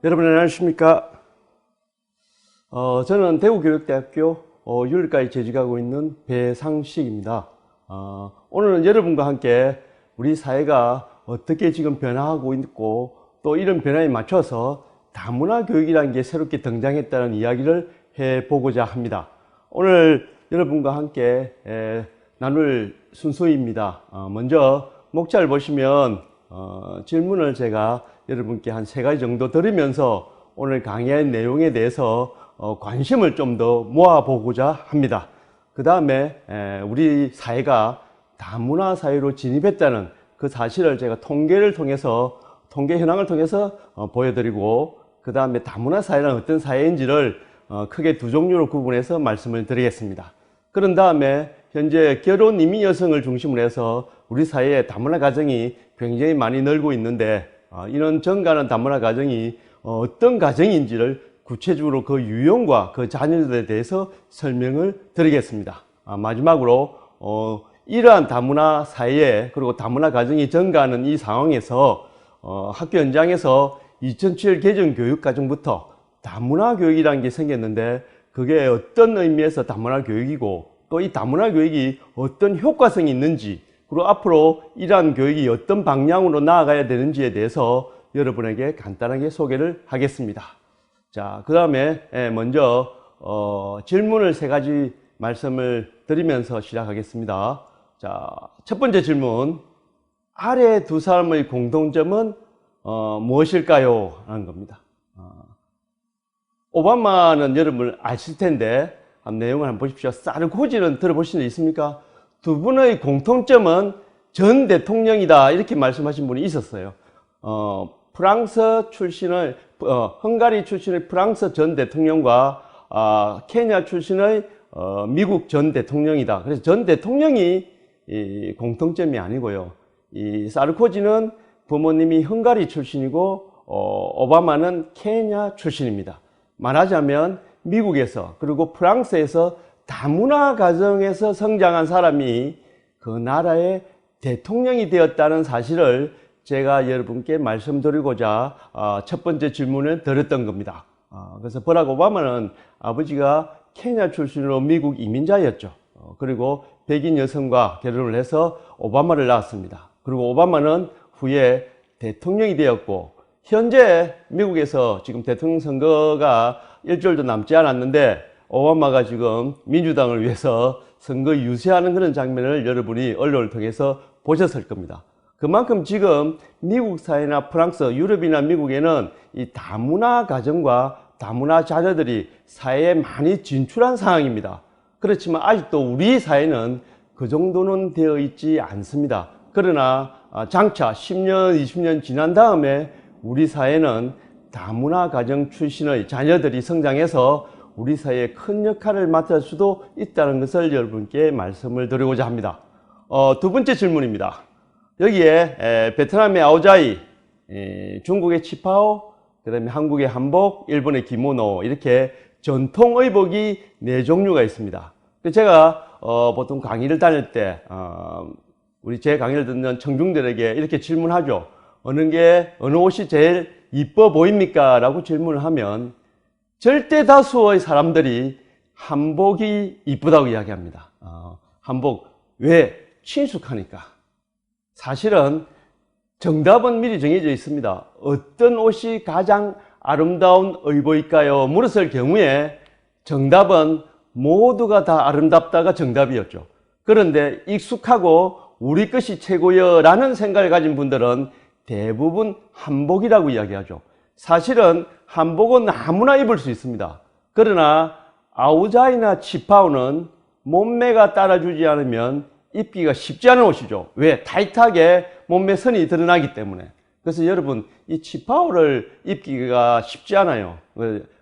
여러분 안녕하십니까? 저는 대구교육대학교 윤리과에 재직하고 있는 배상식입니다. 오늘은 여러분과 함께 우리 사회가 어떻게 지금 변화하고 있고 또 이런 변화에 맞춰서 다문화 교육이라는 게 새롭게 등장했다는 이야기를 해보고자 합니다. 오늘 여러분과 함께 나눌 순서입니다. 먼저 목차를 보시면 질문을 제가 여러분께 한 3가지 정도 드리면서 오늘 강의의 내용에 대해서 관심을 좀 더 모아보고자 합니다. 그 다음에 우리 사회가 다문화 사회로 진입했다는 그 사실을 제가 통계 현황을 통해서 보여드리고, 그 다음에 다문화 사회는 어떤 사회인지를 크게 2종류로 구분해서 말씀을 드리겠습니다. 그런 다음에 현재 결혼 이민 여성을 중심으로 해서 우리 사회에 다문화 가정이 굉장히 많이 늘고 있는데, 이런 정가는 다문화 가정이 어떤 가정인지를 구체적으로 그 유형과 그 자녀들에 대해서 설명을 드리겠습니다. 마지막으로 이러한 다문화 사회 그리고 다문화 가정이 증가하는 이 상황에서 학교 현장에서 2007 개정 교육과정부터 다문화 교육이라는 게 생겼는데, 그게 어떤 의미에서 다문화 교육이고 또 이 다문화 교육이 어떤 효과성이 있는지, 그리고 앞으로 이러한 교육이 어떤 방향으로 나아가야 되는지에 대해서 여러분에게 간단하게 소개를 하겠습니다. 자, 그 다음에 먼저 질문을 3가지 말씀을 드리면서 시작하겠습니다. 자, 첫 번째 질문, 아래 두 사람의 공통점은 무엇일까요? 라는 겁니다. 오바마는 여러분 아실 텐데 내용을 한번 보십시오. 사르코지는 들어보신 적 있습니까? 두 분의 공통점은 전 대통령이다, 이렇게 말씀하신 분이 있었어요. 프랑스 출신의 헝가리 출신의 프랑스 전 대통령과 케냐 출신의 미국 전 대통령이다. 그래서 전 대통령이 공통점이 아니고요. 이 사르코지는 부모님이 헝가리 출신이고 오바마는 케냐 출신입니다. 말하자면 미국에서 그리고 프랑스에서 다문화 가정에서 성장한 사람이 그 나라의 대통령이 되었다는 사실을 제가 여러분께 말씀드리고자 첫 번째 질문을 드렸던 겁니다. 그래서 버락 오바마는 아버지가 케냐 출신으로 미국 이민자였죠. 그리고 백인 여성과 결혼을 해서 오바마를 낳았습니다. 그리고 오바마는 후에 대통령이 되었고, 현재 미국에서 지금 대통령 선거가 일주일도 남지 않았는데 오바마가 지금 민주당을 위해서 선거 유세하는 그런 장면을 여러분이 언론을 통해서 보셨을 겁니다. 그만큼 지금 미국 사회나 프랑스, 유럽이나 미국에는 이 다문화 가정과 다문화 자녀들이 사회에 많이 진출한 상황입니다. 그렇지만 아직도 우리 사회는 그 정도는 되어 있지 않습니다. 그러나 장차 10년, 20년 지난 다음에 우리 사회는 다문화 가정 출신의 자녀들이 성장해서 우리 사회에 큰 역할을 맡을 수도 있다는 것을 여러분께 말씀을 드리고자 합니다. 두 번째 질문입니다. 여기에 베트남의 아오자이, 중국의 치파오, 그 다음에 한국의 한복, 일본의 기모노, 이렇게 전통 의복이 4종류가 있습니다. 제가 보통 강의를 다닐 때 제 강의를 듣는 청중들에게 이렇게 질문하죠. 어느 옷이 제일 이뻐 보입니까? 라고 질문을 하면 절대 다수의 사람들이 한복이 이쁘다고 이야기합니다. 한복, 왜? 친숙하니까. 사실은 정답은 미리 정해져 있습니다. 어떤 옷이 가장 아름다운 의복일까요? 물었을 경우에 정답은 모두가 다 아름답다가 정답이었죠. 그런데 익숙하고 우리 것이 최고여 라는 생각을 가진 분들은 대부분 한복이라고 이야기하죠. 사실은 한복은 아무나 입을 수 있습니다. 그러나 아오자이나 치파오는 몸매가 따라주지 않으면 입기가 쉽지 않은 옷이죠. 왜? 타이트하게 몸매 선이 드러나기 때문에. 그래서 여러분, 이 치파오를 입기가 쉽지 않아요.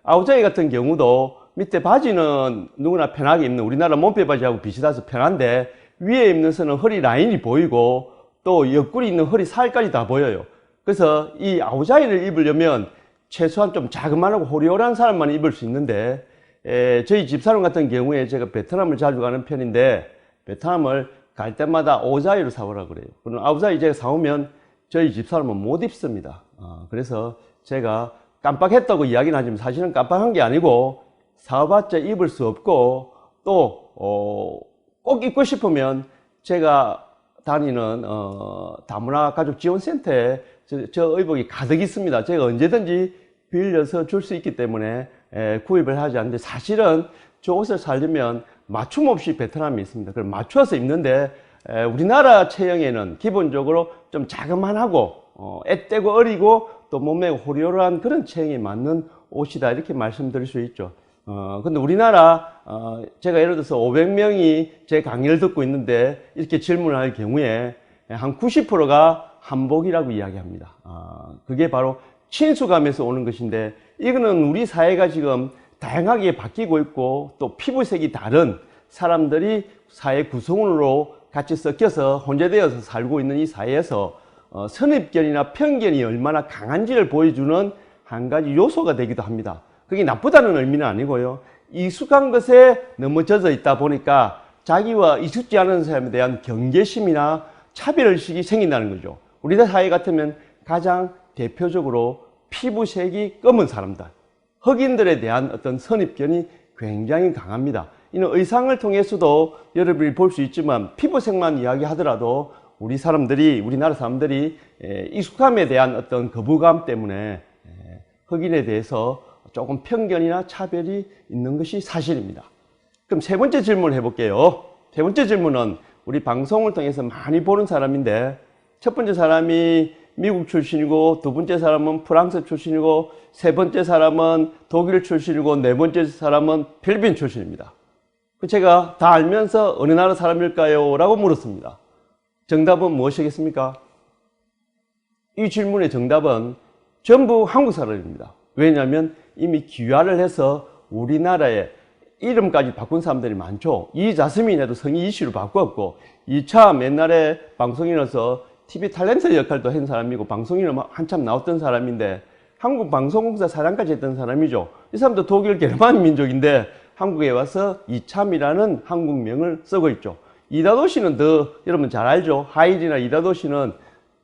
아오자이 같은 경우도 밑에 바지는 누구나 편하게 입는 우리나라 몸빼 바지하고 비슷해서 편한데, 위에 입는 선은 허리 라인이 보이고 또 옆구리 있는 허리 살까지 다 보여요. 그래서 이 아오자이를 입으려면 최소한 좀 자그마하고 호리호리한 사람만 입을 수 있는데, 저희 집사람 같은 경우에 제가 베트남을 자주 가는 편인데 베트남을 갈 때마다 오자이를 사오라 그래요. 그럼 아오자이 제가 사오면 저희 집사람은 못 입습니다. 그래서 제가 깜빡했다고 이야기는 하지만 사실은 깜빡한 게 아니고 사봤자 입을 수 없고 또 꼭 입고 싶으면 제가 다니는 다문화 가족 지원센터에 저 의복이 가득 있습니다. 제가 언제든지 빌려서 줄 수 있기 때문에 구입을 하지 않는데, 사실은 저 옷을 사려면 맞춤 없이 베트남에 있습니다. 그걸 맞춰서 입는데 우리나라 체형에는 기본적으로 좀 자그만하고 앳되고 어리고 또 몸매 호리호리한 그런 체형에 맞는 옷이다, 이렇게 말씀드릴 수 있죠. 근데 우리나라 제가 예를 들어서 500명이 제 강의를 듣고 있는데 이렇게 질문을 할 경우에 한 90%가 한복이라고 이야기합니다. 그게 바로 친숙함에서 오는 것인데, 이거는 우리 사회가 지금 다양하게 바뀌고 있고 또 피부색이 다른 사람들이 사회 구성원으로 같이 섞여서 혼재되어서 살고 있는 이 사회에서 선입견이나 편견이 얼마나 강한지를 보여주는 한 가지 요소가 되기도 합니다. 그게 나쁘다는 의미는 아니고요. 익숙한 것에 너무 젖어 있다 보니까 자기와 익숙지 않은 사람에 대한 경계심이나 차별의식이 생긴다는 거죠. 우리나라 사회 같으면 가장 대표적으로 피부색이 검은 사람들, 흑인들에 대한 어떤 선입견이 굉장히 강합니다. 이는 의상을 통해서도 여러분이 볼 수 있지만 피부색만 이야기하더라도 우리나라 사람들이 익숙함에 대한 어떤 거부감 때문에 흑인에 대해서 조금 편견이나 차별이 있는 것이 사실입니다. 그럼 세 번째 질문을 해볼게요. 세 번째 질문은 우리 방송을 통해서 많이 보는 사람인데, 첫 번째 사람이 미국 출신이고, 두 번째 사람은 프랑스 출신이고, 세 번째 사람은 독일 출신이고, 네 번째 사람은 필리핀 출신입니다. 제가 다 알면서 어느 나라 사람일까요? 라고 물었습니다. 정답은 무엇이겠습니까? 이 질문의 정답은 전부 한국 사람입니다. 왜냐하면 이미 귀화를 해서 우리나라에 이름까지 바꾼 사람들이 많죠. 이자스민에도 성이 이씨로 바꿨고, 이참 옛날에 방송인으로서 TV 탤런트 역할도 한 사람이고 방송인으로 한참 나왔던 사람인데 한국방송공사 사장까지 했던 사람이죠. 이 사람도 독일 게르만 민족인데 한국에 와서 이참이라는 한국명을 쓰고 있죠. 이다도 씨는 더 여러분 잘 알죠. 하일이나 이다도 씨는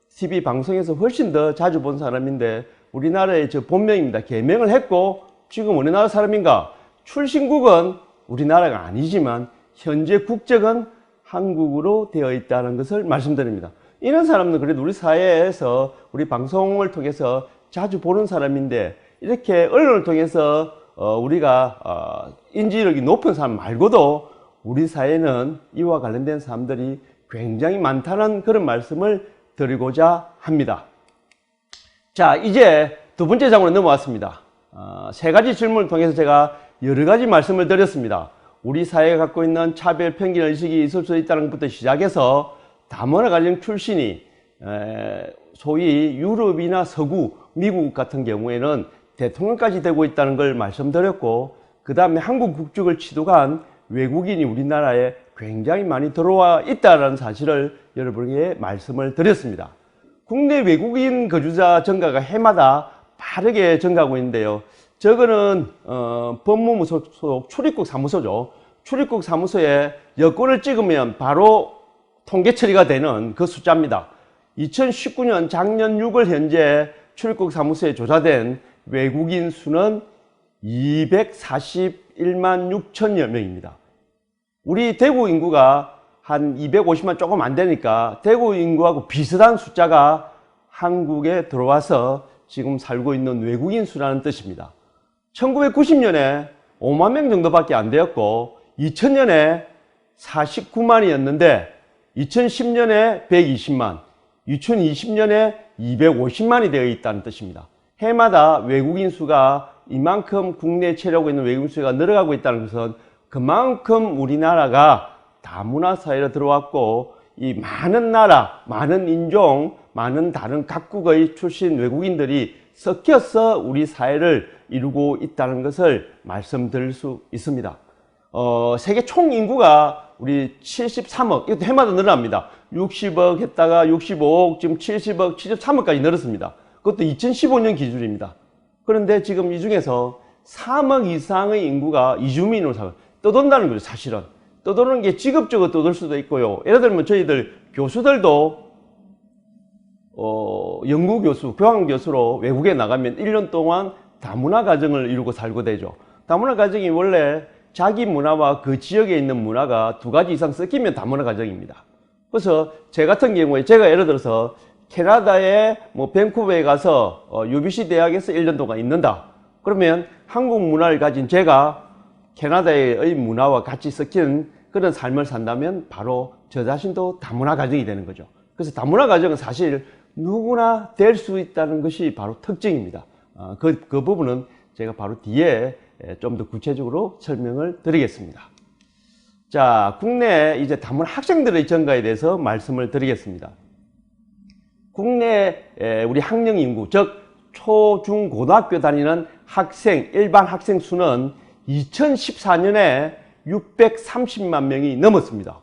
TV 방송에서 훨씬 더 자주 본 사람인데 우리나라의 저 본명입니다. 개명을 했고 지금 어느 나라 사람인가? 출신국은 우리나라가 아니지만 현재 국적은 한국으로 되어 있다는 것을 말씀드립니다. 이런 사람은 그래도 우리 사회에서 우리 방송을 통해서 자주 보는 사람인데, 이렇게 언론을 통해서 우리가 인지력이 높은 사람 말고도 우리 사회는 이와 관련된 사람들이 굉장히 많다는 그런 말씀을 드리고자 합니다. 자, 이제 두 번째 장으로 넘어왔습니다. 세 가지 질문을 통해서 제가 여러 가지 말씀을 드렸습니다. 우리 사회가 갖고 있는 차별, 편견 의식이 있을 수 있다는 것부터 시작해서 다문화 가정 출신이 소위 유럽이나 서구, 미국 같은 경우에는 대통령까지 되고 있다는 걸 말씀드렸고, 그 다음에 한국 국적을 취득한 외국인이 우리나라에 굉장히 많이 들어와 있다는 사실을 여러분에게 말씀을 드렸습니다. 국내 외국인 거주자 증가가 해마다 빠르게 증가하고 있는데요. 저거는 법무부 소속 출입국 사무소죠. 출입국 사무소에 여권을 찍으면 바로 통계 처리가 되는 그 숫자입니다. 2019년 작년 6월 현재 출입국 사무소에 조사된 외국인 수는 241만 6천여 명입니다. 우리 대구 인구가 한 250만 조금 안 되니까 대구 인구하고 비슷한 숫자가 한국에 들어와서 지금 살고 있는 외국인 수라는 뜻입니다. 1990년에 5만 명 정도밖에 안 되었고 2000년에 49만이었는데 2010년에 120만, 2020년에 250만이 되어 있다는 뜻입니다. 해마다 외국인 수가 이만큼 국내에 체류하고 있는 외국인 수가 늘어가고 있다는 것은 그만큼 우리나라가 다문화 사회로 들어왔고, 이 많은 나라, 많은 인종, 많은 다른 각국의 출신 외국인들이 섞여서 우리 사회를 이루고 있다는 것을 말씀드릴 수 있습니다. 세계 총 인구가 우리 73억, 이것도 해마다 늘어납니다. 60억 했다가 65억, 지금 70억, 73억까지 늘었습니다. 그것도 2015년 기준입니다. 그런데 지금 이 중에서 3억 이상의 인구가 이주민으로 떠돈다는 거죠, 사실은. 떠도는 게 직업적으로 떠돌 수도 있고요. 예를 들면 저희들 교수들도 연구교수, 교환교수로 외국에 나가면 1년 동안 다문화 가정을 이루고 살고 되죠. 다문화 가정이 원래 자기 문화와 그 지역에 있는 문화가 두 가지 이상 섞이면 다문화 가정입니다. 그래서 제 같은 경우에 제가 예를 들어서 캐나다의 밴쿠버에 가서 UBC 대학에서 1년 동안 있는다. 그러면 한국 문화를 가진 제가 캐나다의 문화와 같이 섞인 그런 삶을 산다면 바로 저 자신도 다문화 가정이 되는 거죠. 그래서 다문화 가정은 사실 누구나 될 수 있다는 것이 바로 특징입니다. 그 부분은 제가 바로 뒤에 좀 더 구체적으로 설명을 드리겠습니다. 자, 국내 이제 다문화 학생들의 증가에 대해서 말씀을 드리겠습니다. 국내 우리 학령 인구, 즉 초, 중, 고등학교 다니는 학생, 일반 학생 수는 2014년에 630만 명이 넘었습니다.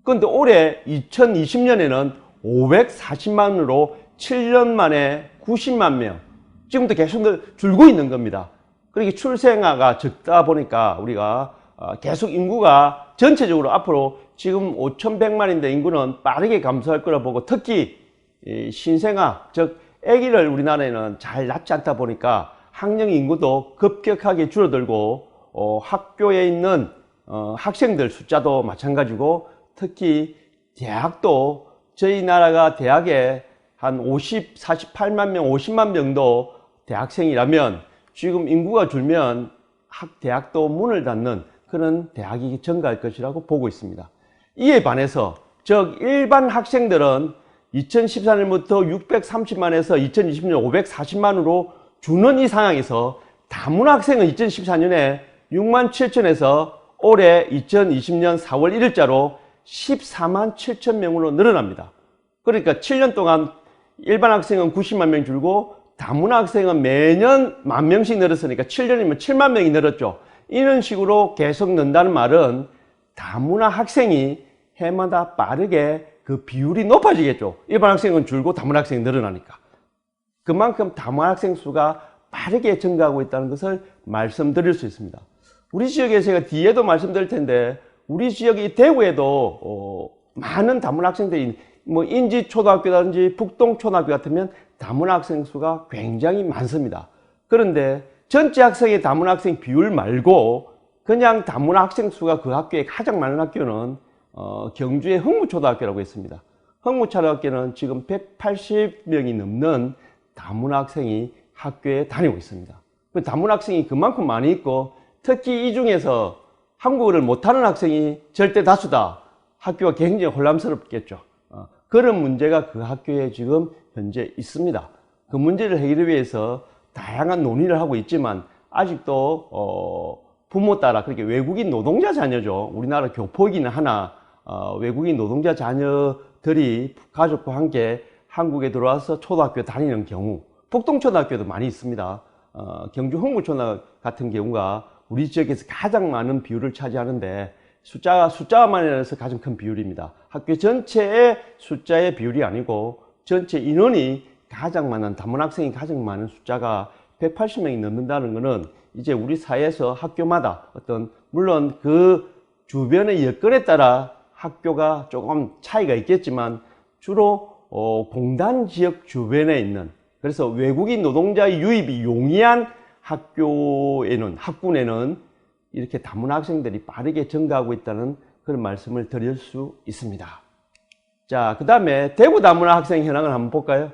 그런데 올해 2020년에는 540만으로 7년 만에 90만 명, 지금도 계속 줄고 있는 겁니다. 그렇게 출생아가 적다 보니까 우리가 계속 인구가 전체적으로 앞으로 지금 5,100만인데 인구는 빠르게 감소할 거라 보고, 특히 신생아, 즉 아기를 우리나라에는 잘 낳지 않다 보니까 학령 인구도 급격하게 줄어들고 학교에 있는 학생들 숫자도 마찬가지고, 특히 대학도 저희 나라가 대학에 한 48만 명, 50만 명도 대학생이라면 지금 인구가 줄면 대학도 문을 닫는 그런 대학이 증가할 것이라고 보고 있습니다. 이에 반해서 즉 일반 학생들은 2014년부터 630만에서 2020년 540만으로 주는 이 상황에서 다문화 학생은 2014년에 6만 7천에서 올해 2020년 4월 1일자로 14만 7천 명으로 늘어납니다. 그러니까 7년 동안 일반 학생은 90만 명 줄고 다문화 학생은 매년 10,000명씩 늘었으니까 7년이면 7만 명이 늘었죠. 이런 식으로 계속 는다는 말은 다문화 학생이 해마다 빠르게 그 비율이 높아지겠죠. 일반 학생은 줄고 다문화 학생이 늘어나니까. 그만큼 다문화 학생 수가 빠르게 증가하고 있다는 것을 말씀드릴 수 있습니다. 우리 지역에 제가 뒤에도 말씀드릴 텐데, 우리 지역이 대구에도 많은 다문화 학생들이 인지초등학교라든지 북동초등학교 같으면 다문화 학생 수가 굉장히 많습니다. 그런데 전체 학생의 다문화 학생 비율 말고 그냥 다문화 학생 수가 그 학교에 가장 많은 학교는 경주의 흥무초등학교라고 있습니다. 흥무초등학교는 지금 180명이 넘는 다문화 학생이 학교에 다니고 있습니다. 다문화 학생이 그만큼 많이 있고, 특히 이 중에서 한국어를 못하는 학생이 절대 다수다. 학교가 굉장히 혼란스럽겠죠. 그런 문제가 그 학교에 지금 현재 있습니다. 그 문제를 해결하기 위해서 다양한 논의를 하고 있지만 아직도 부모 따라, 그렇게 외국인 노동자 자녀죠. 우리나라 교포이기는 하나 외국인 노동자 자녀들이 가족과 함께 한국에 들어와서 초등학교 다니는 경우, 북동초등학교도 많이 있습니다. 경주 흥무초등학교 같은 경우가 우리 지역에서 가장 많은 비율을 차지하는데 숫자만 해서 가장 큰 비율입니다. 학교 전체의 숫자의 비율이 아니고 전체 인원이 가장 많은, 다문화 학생이 가장 많은 숫자가 180명이 넘는다는 것은 이제 우리 사회에서 학교마다 물론 그 주변의 여건에 따라 학교가 조금 차이가 있겠지만 주로 공단 지역 주변에 있는, 그래서 외국인 노동자의 유입이 용이한 학군에는 이렇게 다문화 학생들이 빠르게 증가하고 있다는 그런 말씀을 드릴 수 있습니다. 자, 그 다음에 대구 다문화 학생 현황을 한번 볼까요?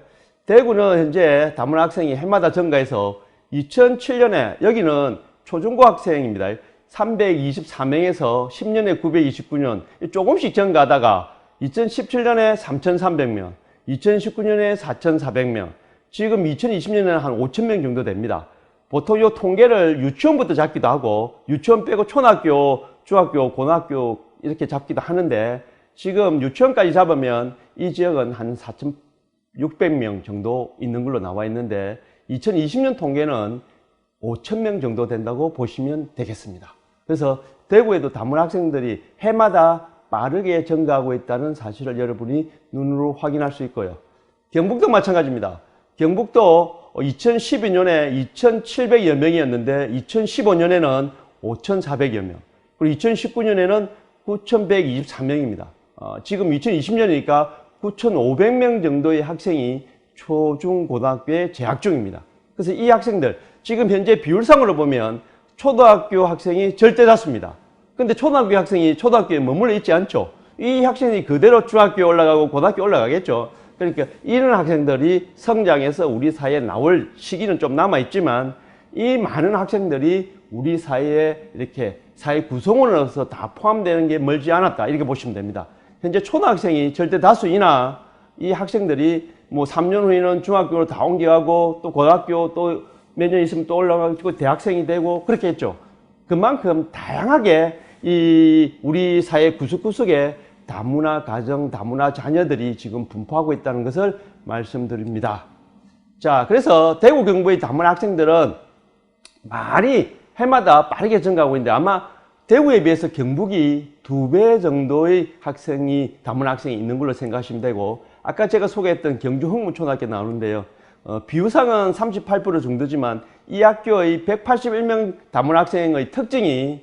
대구는 현재 다문화 학생이 해마다 증가해서 2007년에, 여기는 초중고 학생입니다. 324명에서 10년에 929년 조금씩 증가하다가 2017년에 3,300명, 2019년에 4,400명, 지금 2020년에는 한 5,000명 정도 됩니다. 보통 이 통계를 유치원부터 잡기도 하고, 유치원 빼고 초등학교, 중학교, 고등학교 이렇게 잡기도 하는데, 지금 유치원까지 잡으면 이 지역은 한 4,600명 정도 있는 걸로 나와 있는데, 2020년 통계는 5,000명 정도 된다고 보시면 되겠습니다. 그래서 대구에도 다문화 학생들이 해마다 빠르게 증가하고 있다는 사실을 여러분이 눈으로 확인할 수 있고요. 경북도 마찬가지입니다. 경북도 2012년에 2,700여 명이었는데 2015년에는 5,400여 명, 그리고 2019년에는 9,124명입니다. 지금 2020년이니까 9,500명 정도의 학생이 초중고등학교에 재학 중입니다. 그래서 이 학생들, 지금 현재 비율상으로 보면 초등학교 학생이 절대 다수입니다. 근데 초등학교 학생이 초등학교에 머물러 있지 않죠. 이 학생이 그대로 중학교에 올라가고 고등학교에 올라가겠죠. 그러니까 이런 학생들이 성장해서 우리 사회에 나올 시기는 좀 남아있지만 이 많은 학생들이 우리 사회에 이렇게 사회 구성원으로서 다 포함되는 게 멀지 않았다. 이렇게 보시면 됩니다. 현재 초등학생이 절대 다수이나 이 학생들이 뭐 3년 후에는 중학교로 다 옮겨가고 또 고등학교 또 몇 년 있으면 또 올라가고 대학생이 되고 그렇게 했죠. 그만큼 다양하게 이 우리 사회 구석구석에 다문화 가정, 다문화 자녀들이 지금 분포하고 있다는 것을 말씀드립니다. 자, 그래서 대구 경북의 다문화 학생들은 많이 해마다 빠르게 증가하고 있는데 아마 대구에 비해서 경북이 2배 정도의 다문화 학생이 있는 걸로 생각하시면 되고, 아까 제가 소개했던 경주 흥문초등학교 나오는데요. 비율상은 38% 정도지만 이 학교의 181명 다문화 학생의 특징이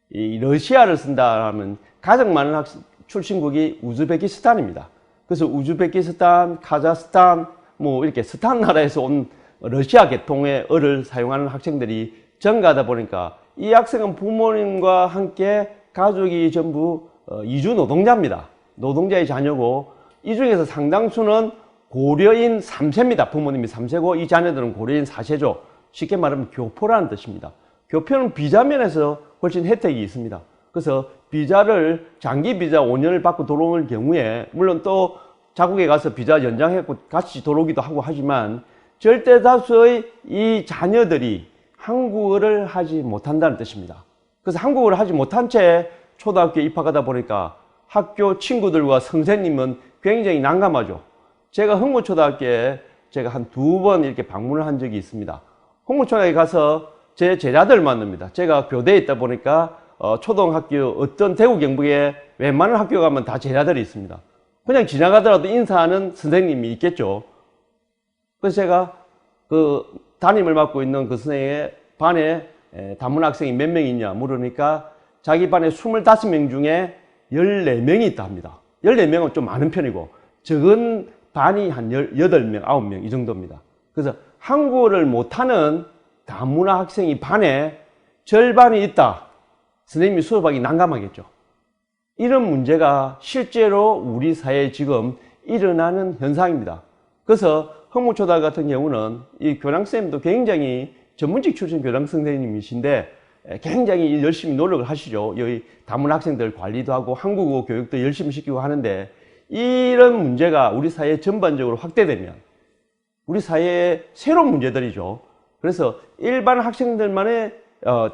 이 러시아를 쓴다라면 가장 많은 출신국이 우즈베키스탄입니다. 그래서 우즈베키스탄, 카자흐스탄, 뭐 이렇게 스탄 나라에서 온 러시아 계통의 어를 사용하는 학생들이 증가하다 보니까 이 학생은 부모님과 함께 가족이 전부 이주 노동자입니다. 노동자의 자녀고 이 중에서 상당수는 고려인 3세입니다. 부모님이 3세고 이 자녀들은 고려인 4세죠. 쉽게 말하면 교포라는 뜻입니다. 교포는 비자 면에서 훨씬 혜택이 있습니다. 그래서 비자를 장기 비자 5년을 받고 들어올 경우에 물론 또 자국에 가서 비자 연장해서 같이 들어오기도 하고 하지만 절대 다수의 이 자녀들이 한국어를 하지 못한다는 뜻입니다. 그래서 한국어를 하지 못한 채 초등학교에 입학하다 보니까 학교 친구들과 선생님은 굉장히 난감하죠. 제가 흥무초등학교에 제가 한 2번 이렇게 방문을 한 적이 있습니다. 흥무초등학교에 가서 제 제자들 만납니다. 제가 교대에 있다 보니까 초등학교 어떤 대구 경북에 웬만한 학교 가면 다 제자들이 있습니다. 그냥 지나가더라도 인사하는 선생님이 있겠죠. 그래서 제가 그 담임을 맡고 있는 그 선생님의 반에 다문화 학생이 몇 명 있냐 물으니까 자기 반에 25명 중에 14명이 있다 합니다. 14명은 좀 많은 편이고 적은 반이 한 8명, 9명 이 정도입니다. 그래서 한국어를 못하는 다문화 학생이 반에 절반이 있다. 선생님이 수업하기 난감하겠죠. 이런 문제가 실제로 우리 사회에 지금 일어나는 현상입니다. 그래서 흥무초등학교 같은 경우는 이 교장선생님도 굉장히 전문직 출신 교장선생님이신데 굉장히 열심히 노력을 하시죠. 여기 다문화 학생들 관리도 하고 한국어 교육도 열심히 시키고 하는데 이런 문제가 우리 사회에 전반적으로 확대되면 우리 사회의 새로운 문제들이죠. 그래서 일반 학생들만의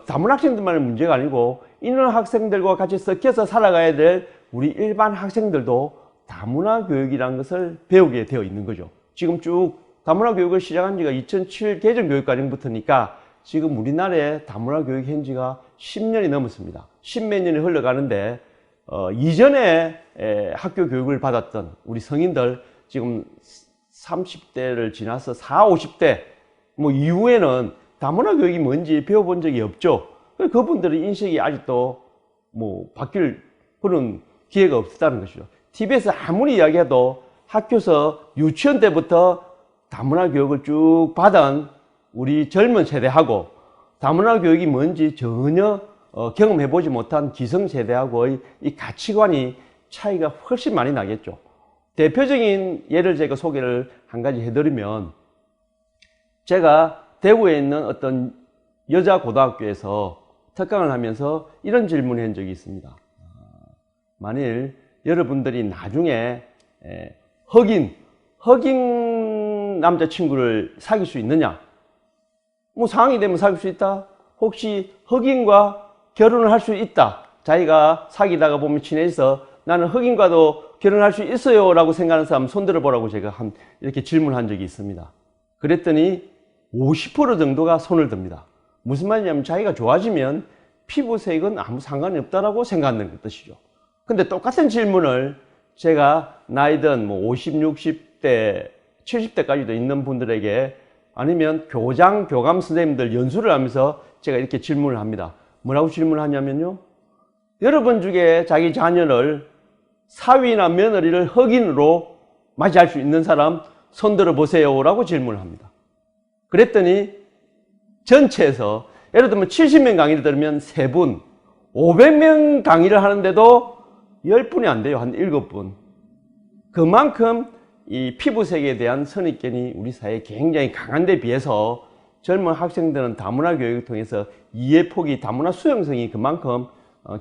다문화 학생들만의 문제가 아니고 이런 학생들과 같이 섞여서 살아가야 될 우리 일반 학생들도 다문화 교육이라는 것을 배우게 되어 있는 거죠. 지금 쭉 다문화 교육을 시작한 지가 2007 개정교육과정부터니까 지금 우리나라의 다문화 교육 현지가 10년이 넘었습니다. 10몇 년이 흘러가는데 이전에 학교 교육을 받았던 우리 성인들 지금 30대를 지나서 40, 50대 뭐 이후에는 다문화 교육이 뭔지 배워본 적이 없죠. 그분들의 인식이 아직도 뭐 바뀔 그런 기회가 없다는 것이죠. TV에서 아무리 이야기해도 학교에서 유치원 때부터 다문화 교육을 쭉 받은 우리 젊은 세대하고 다문화 교육이 뭔지 전혀 경험해보지 못한 기성세대하고의 이 가치관이 차이가 훨씬 많이 나겠죠. 대표적인 예를 제가 소개를 한 가지 해드리면 제가 대구에 있는 어떤 여자 고등학교에서 특강을 하면서 이런 질문을 한 적이 있습니다. 만일 여러분들이 나중에 흑인 남자친구를 사귈 수 있느냐? 뭐 상황이 되면 사귈 수 있다? 혹시 흑인과 결혼을 할 수 있다. 자기가 사귀다가 보면 친해져서 나는 흑인과도 결혼할 수 있어요 라고 생각하는 사람 손 들어보라고 제가 이렇게 질문한 적이 있습니다. 그랬더니 50% 정도가 손을 듭니다. 무슨 말이냐면 자기가 좋아지면 피부색은 아무 상관이 없다라고 생각하는 뜻이죠. 근데 똑같은 질문을 제가 나이든 뭐 50, 60대, 70대까지도 있는 분들에게 아니면 교장, 교감 선생님들 연수를 하면서 제가 이렇게 질문을 합니다. 뭐라고 질문하냐면요. 여러분 중에 자기 자녀를 사위나 며느리를 흑인으로 맞이할 수 있는 사람 손 들어 보세요 라고 질문을 합니다. 그랬더니 전체에서 예를 들면 70명 강의를 들으면 3분, 500명 강의를 하는데도 10분이 안 돼요. 한 7분. 그만큼 이 피부색에 대한 선입견이 우리 사회에 굉장히 강한 데 비해서 젊은 학생들은 다문화 교육을 통해서 이해폭이, 다문화 수용성이 그만큼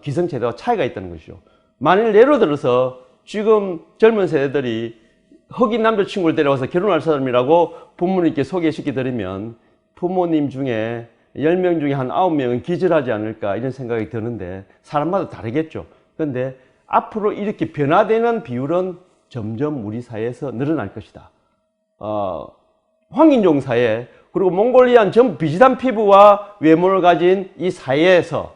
기성체대와 차이가 있다는 것이죠. 만일 예를 들어서 지금 젊은 세대들이 흑인 남자친구를 데려와서 결혼할 사람이라고 부모님께 소개시켜 드리면 부모님 중에 10명 중에 한 9명은 기절하지 않을까 이런 생각이 드는데 사람마다 다르겠죠. 그런데 앞으로 이렇게 변화되는 비율은 점점 우리 사회에서 늘어날 것이다. 황인종 사회 그리고 몽골리안 전부 비슷한 피부와 외모를 가진 이 사회에서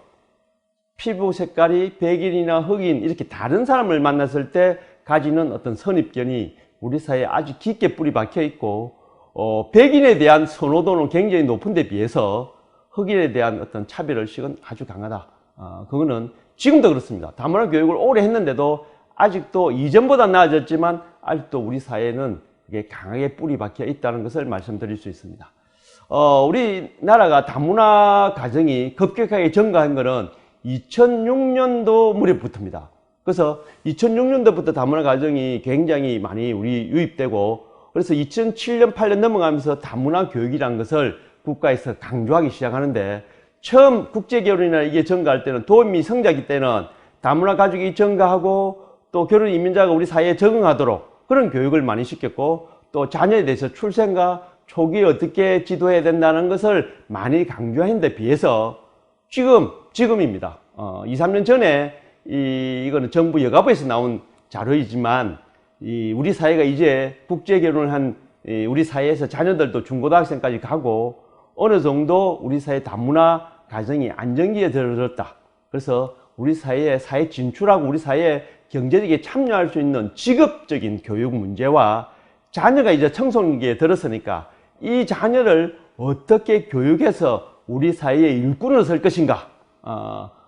피부 색깔이 백인이나 흑인 이렇게 다른 사람을 만났을 때 가지는 어떤 선입견이 우리 사회에 아주 깊게 뿌리 박혀 있고 백인에 대한 선호도는 굉장히 높은 데 비해서 흑인에 대한 어떤 차별의식은 아주 강하다. 그거는 지금도 그렇습니다. 다문화 교육을 오래 했는데도 아직도 이전보다 나아졌지만 아직도 우리 사회에는 이게 강하게 뿌리 박혀 있다는 것을 말씀드릴 수 있습니다. 우리나라가 다문화 가정이 급격하게 증가한 것은 2006년도 무렵부터입니다. 그래서 2006년도부터 다문화 가정이 굉장히 많이 우리 유입되고 그래서 2007년, 8년 넘어가면서 다문화 교육이라는 것을 국가에서 강조하기 시작하는데 처음 국제결혼이나 이게 증가할 때는 도미 성장기 때는 다문화 가족이 증가하고 또 결혼 이민자가 우리 사회에 적응하도록 그런 교육을 많이 시켰고 또 자녀에 대해서 출생과 초기에 어떻게 지도해야 된다는 것을 많이 강조한 데 비해서 지금입니다. 2, 3년 전에 이거는 정부 여가부에서 나온 자료이지만 우리 사회가 이제 국제 결혼을 한 우리 사회에서 자녀들도 중고등학생까지 가고 어느 정도 우리 사회 다문화 가정이 안정기에 들어들었다. 그래서 우리 사회에 사회 진출하고 우리 사회에 경제적에 참여할 수 있는 직업적인 교육 문제와 자녀가 이제 청소년기에 들었으니까 이 자녀를 어떻게 교육해서 우리 사회의 일꾼으로 설 것인가.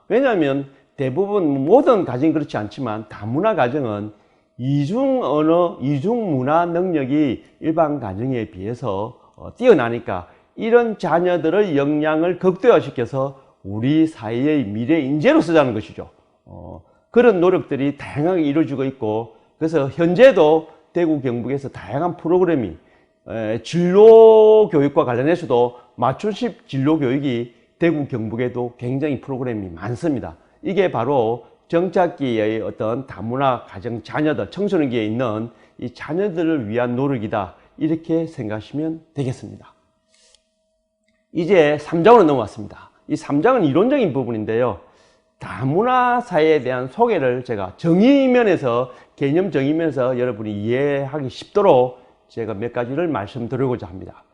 왜냐하면 대부분 모든 가정이 그렇지 않지만 다문화 가정은 이중 언어, 이중 문화 능력이 일반 가정에 비해서 뛰어나니까 이런 자녀들의 역량을 극대화시켜서 우리 사회의 미래 인재로 쓰자는 것이죠. 그런 노력들이 다양하게 이루어지고 있고 그래서 현재도 대구 경북에서 다양한 프로그램이 진로 교육과 관련해서도 맞춤식 진로 교육이 대구 경북에도 굉장히 프로그램이 많습니다. 이게 바로 정착기의 어떤 다문화 가정 자녀들, 청소년기에 있는 이 자녀들을 위한 노력이다. 이렇게 생각하시면 되겠습니다. 이제 3장으로 넘어왔습니다. 이 3장은 이론적인 부분인데요. 다문화 사회에 대한 소개를 제가 정의면에서, 개념 정의면에서 여러분이 이해하기 쉽도록 제가 몇 가지를 말씀드리고자 합니다.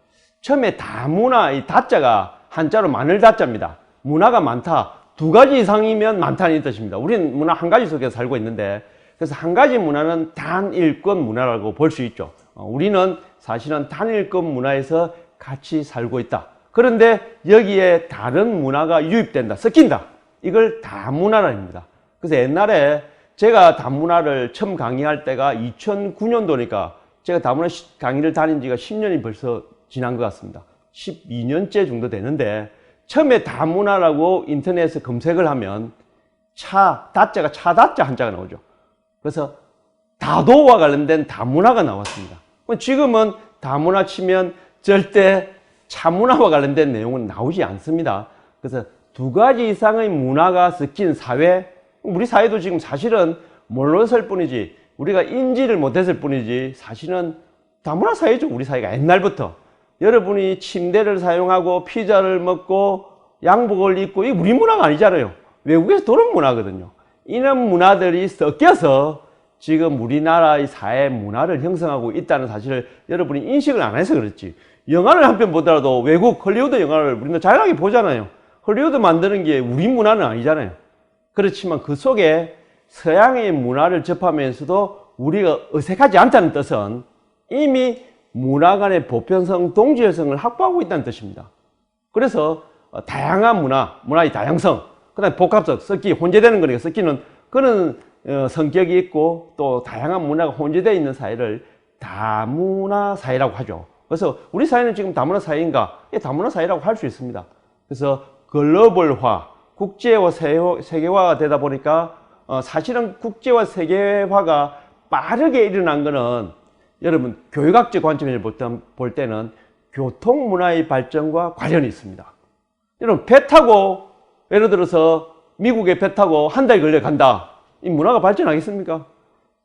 처음에 다문화, 이 다자가 한자로 많을 다자입니다. 문화가 많다. 2가지 이상이면 많다는 뜻입니다. 우리는 문화 한 가지 속에서 살고 있는데 그래서 한 가지 문화는 단일권 문화라고 볼 수 있죠. 우리는 사실은 단일권 문화에서 같이 살고 있다. 그런데 여기에 다른 문화가 유입된다, 섞인다. 이걸 다문화라 합니다. 그래서 옛날에 제가 다문화를 처음 강의할 때가 2009년도니까 제가 다문화 강의를 다닌 지가 10년이 벌써 지난 것 같습니다. 12년째 정도 되는데 처음에 다문화라고 인터넷에서 검색을 하면 다자가 차다자 한자가 나오죠. 그래서 다도와 관련된 다문화가 나왔습니다. 지금은 다문화 치면 절대 차문화와 관련된 내용은 나오지 않습니다. 그래서 2가지 이상의 문화가 섞인 사회, 우리 사회도 지금 사실은 몰랐을 뿐이지 우리가 인지를 못했을 뿐이지 사실은 다문화 사회죠. 우리 사회가 옛날부터 여러분이 침대를 사용하고 피자를 먹고 양복을 입고 이게 우리 문화가 아니잖아요. 외국에서 들어온 문화거든요. 이런 문화들이 섞여서 지금 우리나라의 사회 문화를 형성하고 있다는 사실을 여러분이 인식을 안 해서 그렇지. 영화를 한 편 보더라도 외국 헐리우드 영화를 우리는 다양하게 보잖아요. 헐리우드 만드는 게 우리 문화는 아니잖아요. 그렇지만 그 속에 서양의 문화를 접하면서도 우리가 어색하지 않다는 뜻은 이미 문화 간의 보편성, 동질성을 확보하고 있다는 뜻입니다. 그래서 다양한 문화의 다양성, 그 다음에 복합적, 혼재되는 거니까 섞이는 그런 성격이 있고 또 다양한 문화가 혼재되어 있는 사회를 다문화 사회라고 하죠. 그래서 우리 사회는 지금 다문화 사회인가? 예, 다문화 사회라고 할 수 있습니다. 그래서 글로벌화, 국제화, 세계화가 되다 보니까 사실은 국제화, 세계화가 빠르게 일어난 거는 여러분 교육학적 관점에서 볼 때는 교통 문화의 발전과 관련이 있습니다. 여러분 배 타고 예를 들어서 미국에 배 타고 한 달 걸려 간다. 이 문화가 발전하겠습니까?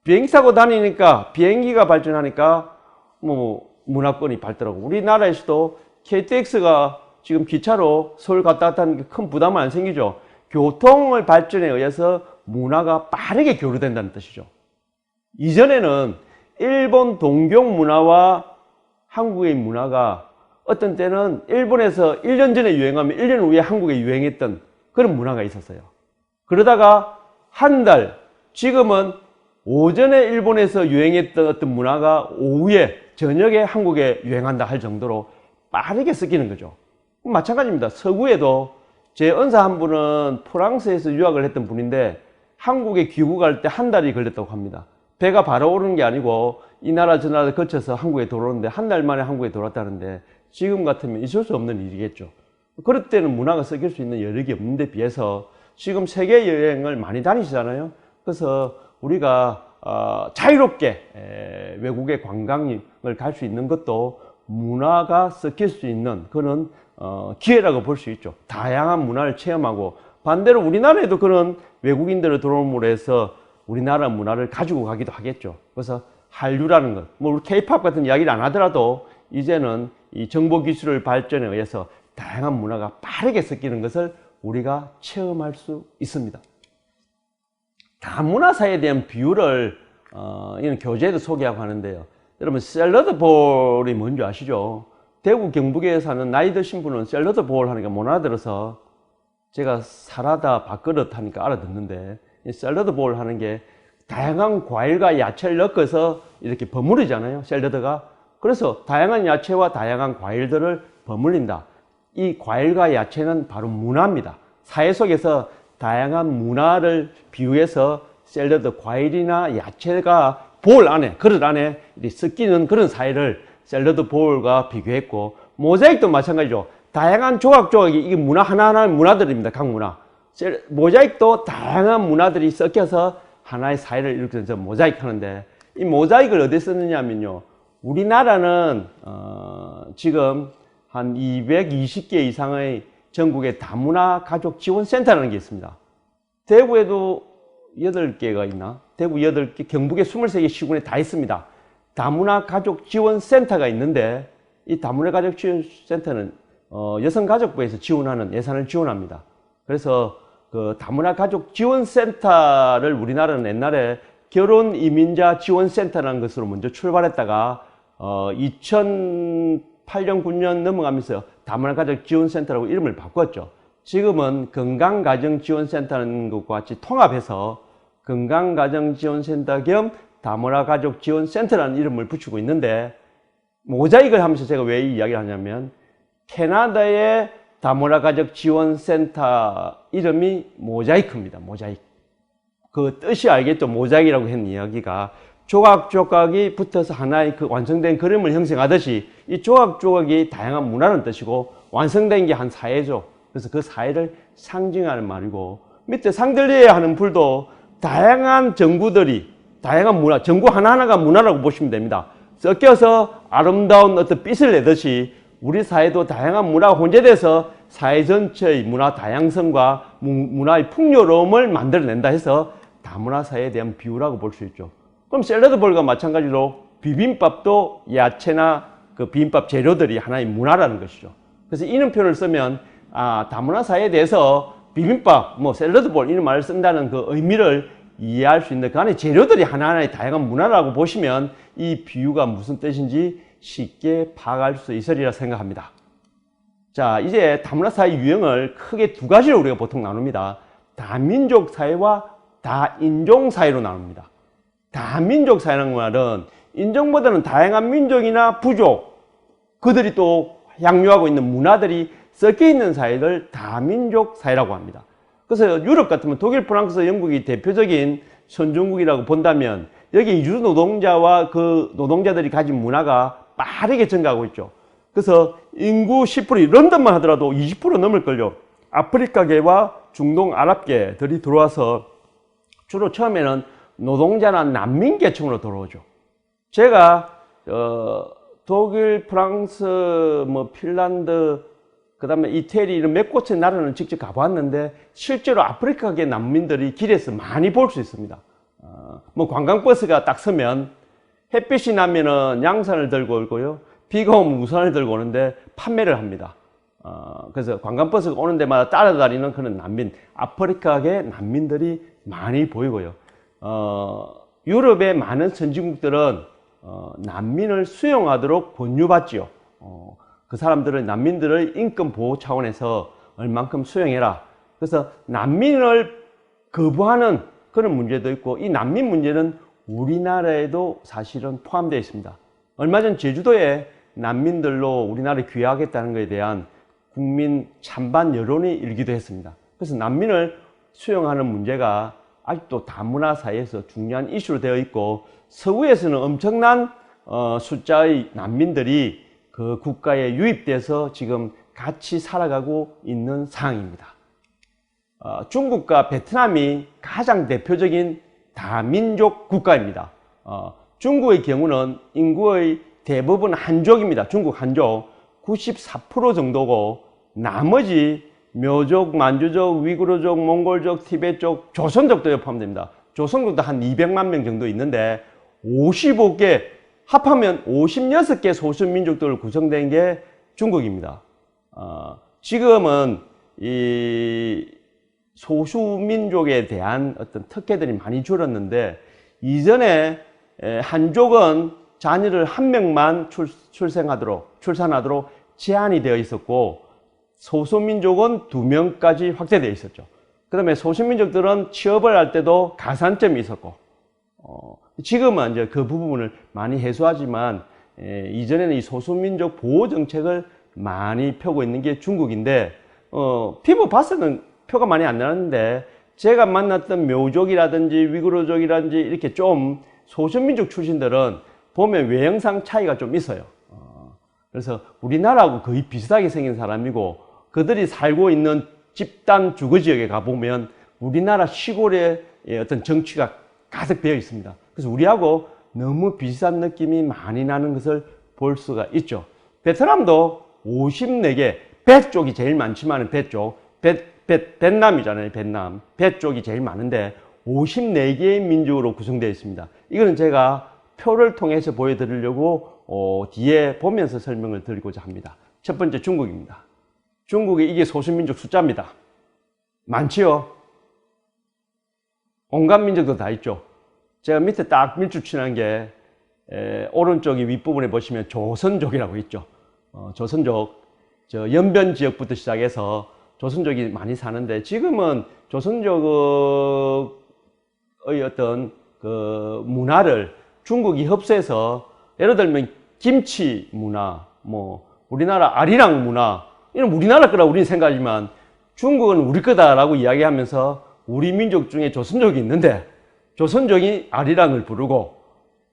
비행기 타고 다니니까 비행기가 발전하니까 뭐 문화권이 발달하고 우리나라에서도 KTX가 지금 기차로 서울 갔다 갔다 하는 게 큰 부담은 안 생기죠. 교통의 발전에 의해서 문화가 빠르게 교류된다는 뜻이죠. 이전에는 일본 동경 문화와 한국의 문화가 어떤 때는 일본에서 1년 전에 유행하면 1년 후에 한국에 유행했던 그런 문화가 있었어요. 그러다가 한 달, 지금은 오전에 일본에서 유행했던 어떤 문화가 오후에 저녁에 한국에 유행한다 할 정도로 빠르게 섞이는 거죠. 마찬가지입니다. 서구에도 제 은사 한 분은 프랑스에서 유학을 했던 분인데 한국에 귀국할 때 한 달이 걸렸다고 합니다. 배가 바로 오르는 게 아니고 이 나라 저 나라 거쳐서 한국에 들어오는데 한 달 만에 한국에 들어왔다는데 지금 같으면 있을 수 없는 일이겠죠. 그럴 때는 문화가 섞일 수 있는 여력이 없는데 비해서 지금 세계 여행을 많이 다니시잖아요. 그래서 우리가 자유롭게 외국의 관광을 갈 수 있는 것도 문화가 섞일 수 있는 그런 기회라고 볼 수 있죠. 다양한 문화를 체험하고 반대로 우리나라에도 그런 외국인들을 들어옴으로 해서 우리나라 문화를 가지고 가기도 하겠죠. 그래서 한류라는 것, 뭐 K-팝 같은 이야기를 안 하더라도 이제는 이 정보기술의 발전에 의해서 다양한 문화가 빠르게 섞이는 것을 우리가 체험할 수 있습니다. 다문화사에 대한 비유를 이런 교재에도 소개하고 하는데요. 여러분 샐러드 볼이 뭔지 아시죠? 대구 경북에 사는 나이 드신 분은 샐러드 볼 하니까 못 알아들어서 제가 사라다 밥그릇 하니까 알아듣는데 이 샐러드 볼 하는 게 다양한 과일과 야채를 넣어서 이렇게 버무리잖아요. 샐러드가. 그래서 다양한 야채와 다양한 과일들을 버무린다. 이 과일과 야채는 바로 문화입니다. 사회 속에서 다양한 문화를 비유해서 샐러드 과일이나 야채가 볼 안에, 그릇 안에 섞이는 그런 사회를 샐러드 볼과 비교했고, 모자익도 마찬가지죠. 다양한 조각조각이 이게 문화 하나하나의 문화들입니다. 각 문화. 모자익도 다양한 문화들이 섞여서 하나의 사회를 일으켜서 모자익 하는데, 이 모자익을 어디에 쓰느냐 하면요. 우리나라는 지금 한 220개 이상의 전국의 다문화 가족 지원센터라는 게 있습니다. 대구에도 8개가 있나? 대구 8개, 경북에 23개 시군에 다 있습니다. 다문화 가족 지원센터가 있는데 이 다문화 가족 지원센터는 여성가족부에서 지원하는 예산을 지원합니다. 그래서 그 다문화 가족 지원센터를 우리나라는 옛날에 결혼 이민자 지원센터라는 것으로 먼저 출발했다가 2008년 9년 넘어가면서 다문화 가족 지원센터라고 이름을 바꿨죠. 지금은 건강가정지원센터라는 것과 같이 통합해서 건강가정지원센터 겸 다문화 가족 지원센터라는 이름을 붙이고 있는데, 모자익을 하면서 제가 왜 이 이야기를 하냐면 캐나다의 다문화 가족 지원센터 이름이 모자이크입니다. 모자이크. 그 뜻이 알겠죠? 모자이크라고 했는 이야기가 조각조각이 붙어서 하나의 그 완성된 그림을 형성하듯이 이 조각조각이 다양한 문화라는 뜻이고 완성된 게 한 사회죠. 그래서 그 사회를 상징하는 말이고, 밑에 상들리에 하는 불도 다양한 전구들이 다양한 문화, 전구 하나하나가 문화라고 보시면 됩니다. 섞여서 아름다운 어떤 빛을 내듯이 우리 사회도 다양한 문화가 혼재돼서 사회 전체의 문화 다양성과 문화의 풍요로움을 만들어낸다 해서 다문화 사회에 대한 비유라고 볼 수 있죠. 그럼 샐러드볼과 마찬가지로 비빔밥도 야채나 그 비빔밥 재료들이 하나의 문화라는 것이죠. 그래서 이름표를 쓰면 다문화 사회에 대해서 비빔밥, 뭐 샐러드볼 이런 말을 쓴다는 그 의미를 이해할 수 있는 그 안에 재료들이 하나하나의 다양한 문화라고 보시면 이 비유가 무슨 뜻인지 쉽게 파악할 수 있으리라 생각합니다. 자, 이제 다문화 사회 유형을 크게 두 가지로 우리가 보통 나눕니다. 다민족 사회와 다인종 사회로 나눕니다. 다민족 사회라는 말은 인종보다는 다양한 민족이나 부족, 그들이 또 향유하고 있는 문화들이 섞여 있는 사회를 다민족 사회라고 합니다. 그래서 유럽 같으면 독일, 프랑스, 영국이 대표적인 선진국이라고 본다면 여기 이주 노동자와 그 노동자들이 가진 문화가 빠르게 증가하고 있죠. 그래서 인구 10%, 런던만 하더라도 20% 넘을걸요. 아프리카계와 중동 아랍계들이 들어와서 주로 처음에는 노동자나 난민 계층으로 들어오죠. 제가 독일, 프랑스, 뭐 핀란드, 그다음에 이태리 이런 몇 곳의 나라는 직접 가봤는데 실제로 아프리카계 난민들이 길에서 많이 볼 수 있습니다. 뭐 관광버스가 딱 서면 햇빛이 나면은 양산을 들고 오고요. 비가 오면 우산을 들고 오는데 판매를 합니다. 그래서 관광버스가 오는 데마다 따라다니는 그런 난민, 아프리카계 난민들이 많이 보이고요. 유럽의 많은 선진국들은 난민을 수용하도록 권유받지요. 그 사람들은 난민들의 인권 보호 차원에서 얼만큼 수용해라. 그래서 난민을 거부하는 그런 문제도 있고, 이 난민 문제는 우리나라에도 사실은 포함되어 있습니다. 얼마 전 제주도에 난민들로 우리나라에 귀화하겠다는 것에 대한 국민 찬반 여론이 일기도 했습니다. 그래서 난민을 수용하는 문제가 아직도 다문화 사회에서 중요한 이슈로 되어 있고, 서구에서는 엄청난 숫자의 난민들이 그 국가에 유입돼서 지금 같이 살아가고 있는 상황입니다. 중국과 베트남이 가장 대표적인 다민족 국가입니다. 중국의 경우는 인구의 대부분 한족입니다. 중국 한족 94% 정도고, 나머지 묘족, 만주족, 위구르족, 몽골족, 티베족, 조선족도 포함됩니다. 조선족도 한 200만 명 정도 있는데 55개, 합하면 56개 소수민족들을 구성된 게 중국입니다. 지금은 이 소수민족에 대한 어떤 특혜들이 많이 줄었는데, 이전에 한족은 자녀를 한 명만 출산하도록 제한이 되어 있었고, 소수민족은 2명까지 확대되어 있었죠. 그 다음에 소수민족들은 취업을 할 때도 가산점이 있었고, 지금은 이제 그 부분을 많이 해소하지만, 이전에는 이 소수민족 보호 정책을 많이 펴고 있는 게 중국인데, 피부 봤을 표가 많이 안 나는데, 제가 만났던 묘족이라든지 위구르족이라든지 이렇게 좀 소수민족 출신들은 보면 외형상 차이가 좀 있어요. 그래서 우리나라하고 거의 비슷하게 생긴 사람이고, 그들이 살고 있는 집단 주거 지역에 가보면 우리나라 시골의 어떤 정취가 가득 배어 있습니다. 그래서 우리하고 너무 비슷한 느낌이 많이 나는 것을 볼 수가 있죠. 베트남도 54개, 배 쪽이 제일 많지만 베트남이잖아요. 베트남. 배 쪽이 제일 많은데 54개의 민족으로 구성되어 있습니다. 이거는 제가 표를 통해서 보여드리려고 뒤에 보면서 설명을 드리고자 합니다. 첫 번째 중국입니다. 중국이 이게 소수민족 숫자입니다. 많지요? 온갖 민족도 다 있죠. 제가 밑에 딱 밀주 칠한 게 오른쪽이 윗부분에 보시면 조선족이라고 있죠. 조선족, 연변 지역부터 시작해서 조선족이 많이 사는데, 지금은 조선족의 어떤 그 문화를 중국이 흡수해서, 예를 들면 김치 문화, 뭐 우리나라 아리랑 문화, 이런 우리나라 거라 우리는 생각하지만 중국은 우리 거다라고 이야기하면서 우리 민족 중에 조선족이 있는데, 조선족이 아리랑을 부르고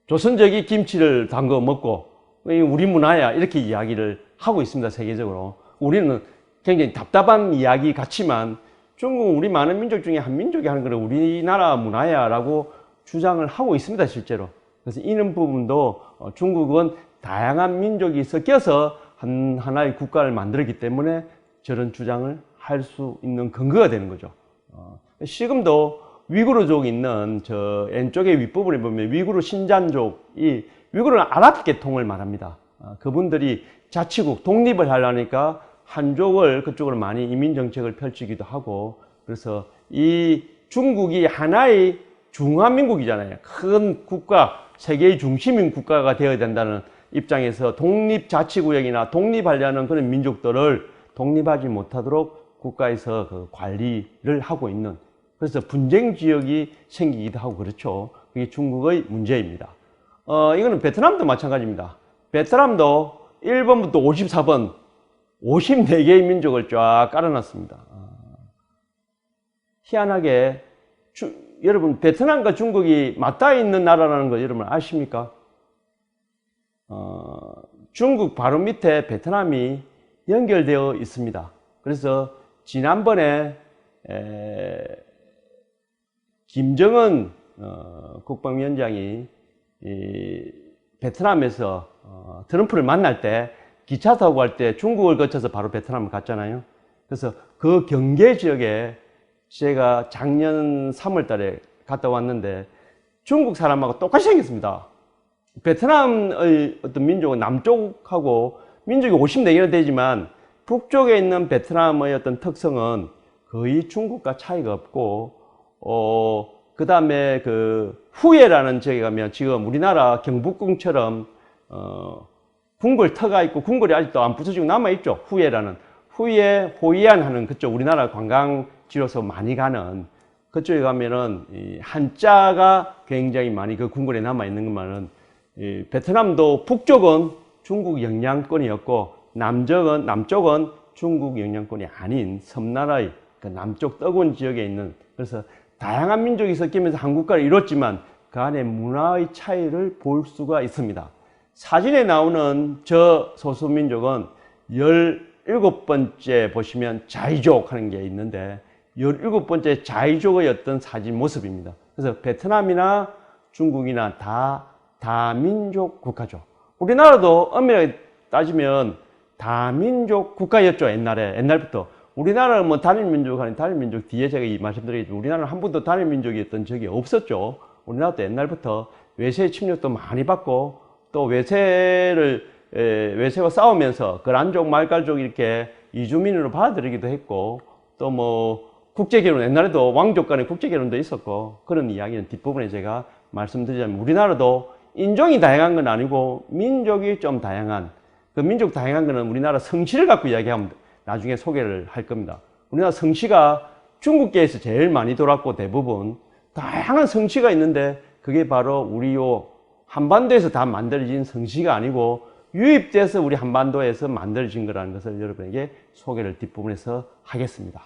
조선족이 김치를 담궈 먹고 우리 문화야 이렇게 이야기를 하고 있습니다. 세계적으로. 우리는 굉장히 답답한 이야기 같지만 중국은 우리 많은 민족 중에 한 민족이 하는 거를 우리나라 문화야 라고 주장을 하고 있습니다. 실제로. 그래서 이런 부분도 중국은 다양한 민족이 섞여서 하나의 국가를 만들었기 때문에 저런 주장을 할 수 있는 근거가 되는 거죠. 지금도 위구르족이 있는 저 왼쪽의 윗부분에 보면 위구르 신잔족이, 위구르는 아랍 계통을 말합니다. 그분들이 자치국 독립을 하려니까 한족을 그쪽으로 많이 이민 정책을 펼치기도 하고, 그래서 이 중국이 하나의 중화민국이잖아요. 큰 국가, 세계의 중심인 국가가 되어야 된다는 입장에서 독립자치구역이나 독립하려는 그런 민족들을 독립하지 못하도록 국가에서 그 관리를 하고 있는, 그래서 분쟁 지역이 생기기도 하고 그렇죠. 그게 중국의 문제입니다. 이거는 베트남도 마찬가지입니다. 베트남도 1번부터 54번 54개의 민족을 쫙 깔아놨습니다. 희한하게 여러분 베트남과 중국이 맞닿아 있는 나라라는 거 여러분 아십니까? 중국 바로 밑에 베트남이 연결되어 있습니다. 그래서 지난번에 김정은 국방위원장이 베트남에서 트럼프를 만날 때 기차 타고 갈 때 중국을 거쳐서 바로 베트남을 갔잖아요. 그래서 그 경계 지역에 제가 작년 3월 달에 갔다 왔는데 중국 사람하고 똑같이 생겼습니다. 베트남의 어떤 민족은 남쪽하고 민족이 54개나 되지만 북쪽에 있는 베트남의 어떤 특성은 거의 중국과 차이가 없고, 그 다음에 그 후예라는 지역에 가면 지금 우리나라 경북궁처럼 궁궐 터가 있고 궁궐이 아직도 안 부서지고 남아있죠. 후예라는. 후예, 호이안 하는 그쪽 우리나라 관광지로서 많이 가는 그쪽에 가면은 이 한자가 굉장히 많이 그 궁궐에 남아있는 것만은 베트남도 북쪽은 중국 영향권이었고 남쪽은 중국 영향권이 아닌 섬나라의 그 남쪽 떠군 지역에 있는, 그래서 다양한 민족이 섞이면서 한국과를 이뤘지만 그 안에 문화의 차이를 볼 수가 있습니다. 사진에 나오는 저 소수민족은 17번째 보시면 자이족 하는 게 있는데 17번째 자이족의 어떤 사진 모습입니다. 그래서 베트남이나 중국이나 다 다민족 국가죠. 우리나라도 엄밀하게 따지면 다민족 국가였죠. 옛날부터. 우리나라는 뭐 단일민족 아닌 단일민족 뒤에 제가 말씀드리겠지만 우리나라는 한 번도 단일민족이었던 적이 없었죠. 우리나라도 옛날부터 외세의 침략도 많이 받고 또 외세와 싸우면서 거란족, 말갈족 이렇게 이주민으로 받아들이기도 했고 또 뭐 국제결혼, 옛날에도 왕족 간의 국제결혼도 있었고 그런 이야기는 뒷부분에 제가 말씀드리자면 우리나라도 인종이 다양한 건 아니고 민족이 좀 다양한, 그 민족 다양한 거는 우리나라 성씨를 갖고 이야기하면 나중에 소개를 할 겁니다. 우리나라 성씨가 중국계에서 제일 많이 돌았고 대부분 다양한 성씨가 있는데 그게 바로 우리 요 한반도에서 다 만들어진 성씨가 아니고 유입돼서 우리 한반도에서 만들어진 거라는 것을 여러분에게 소개를 뒷부분에서 하겠습니다.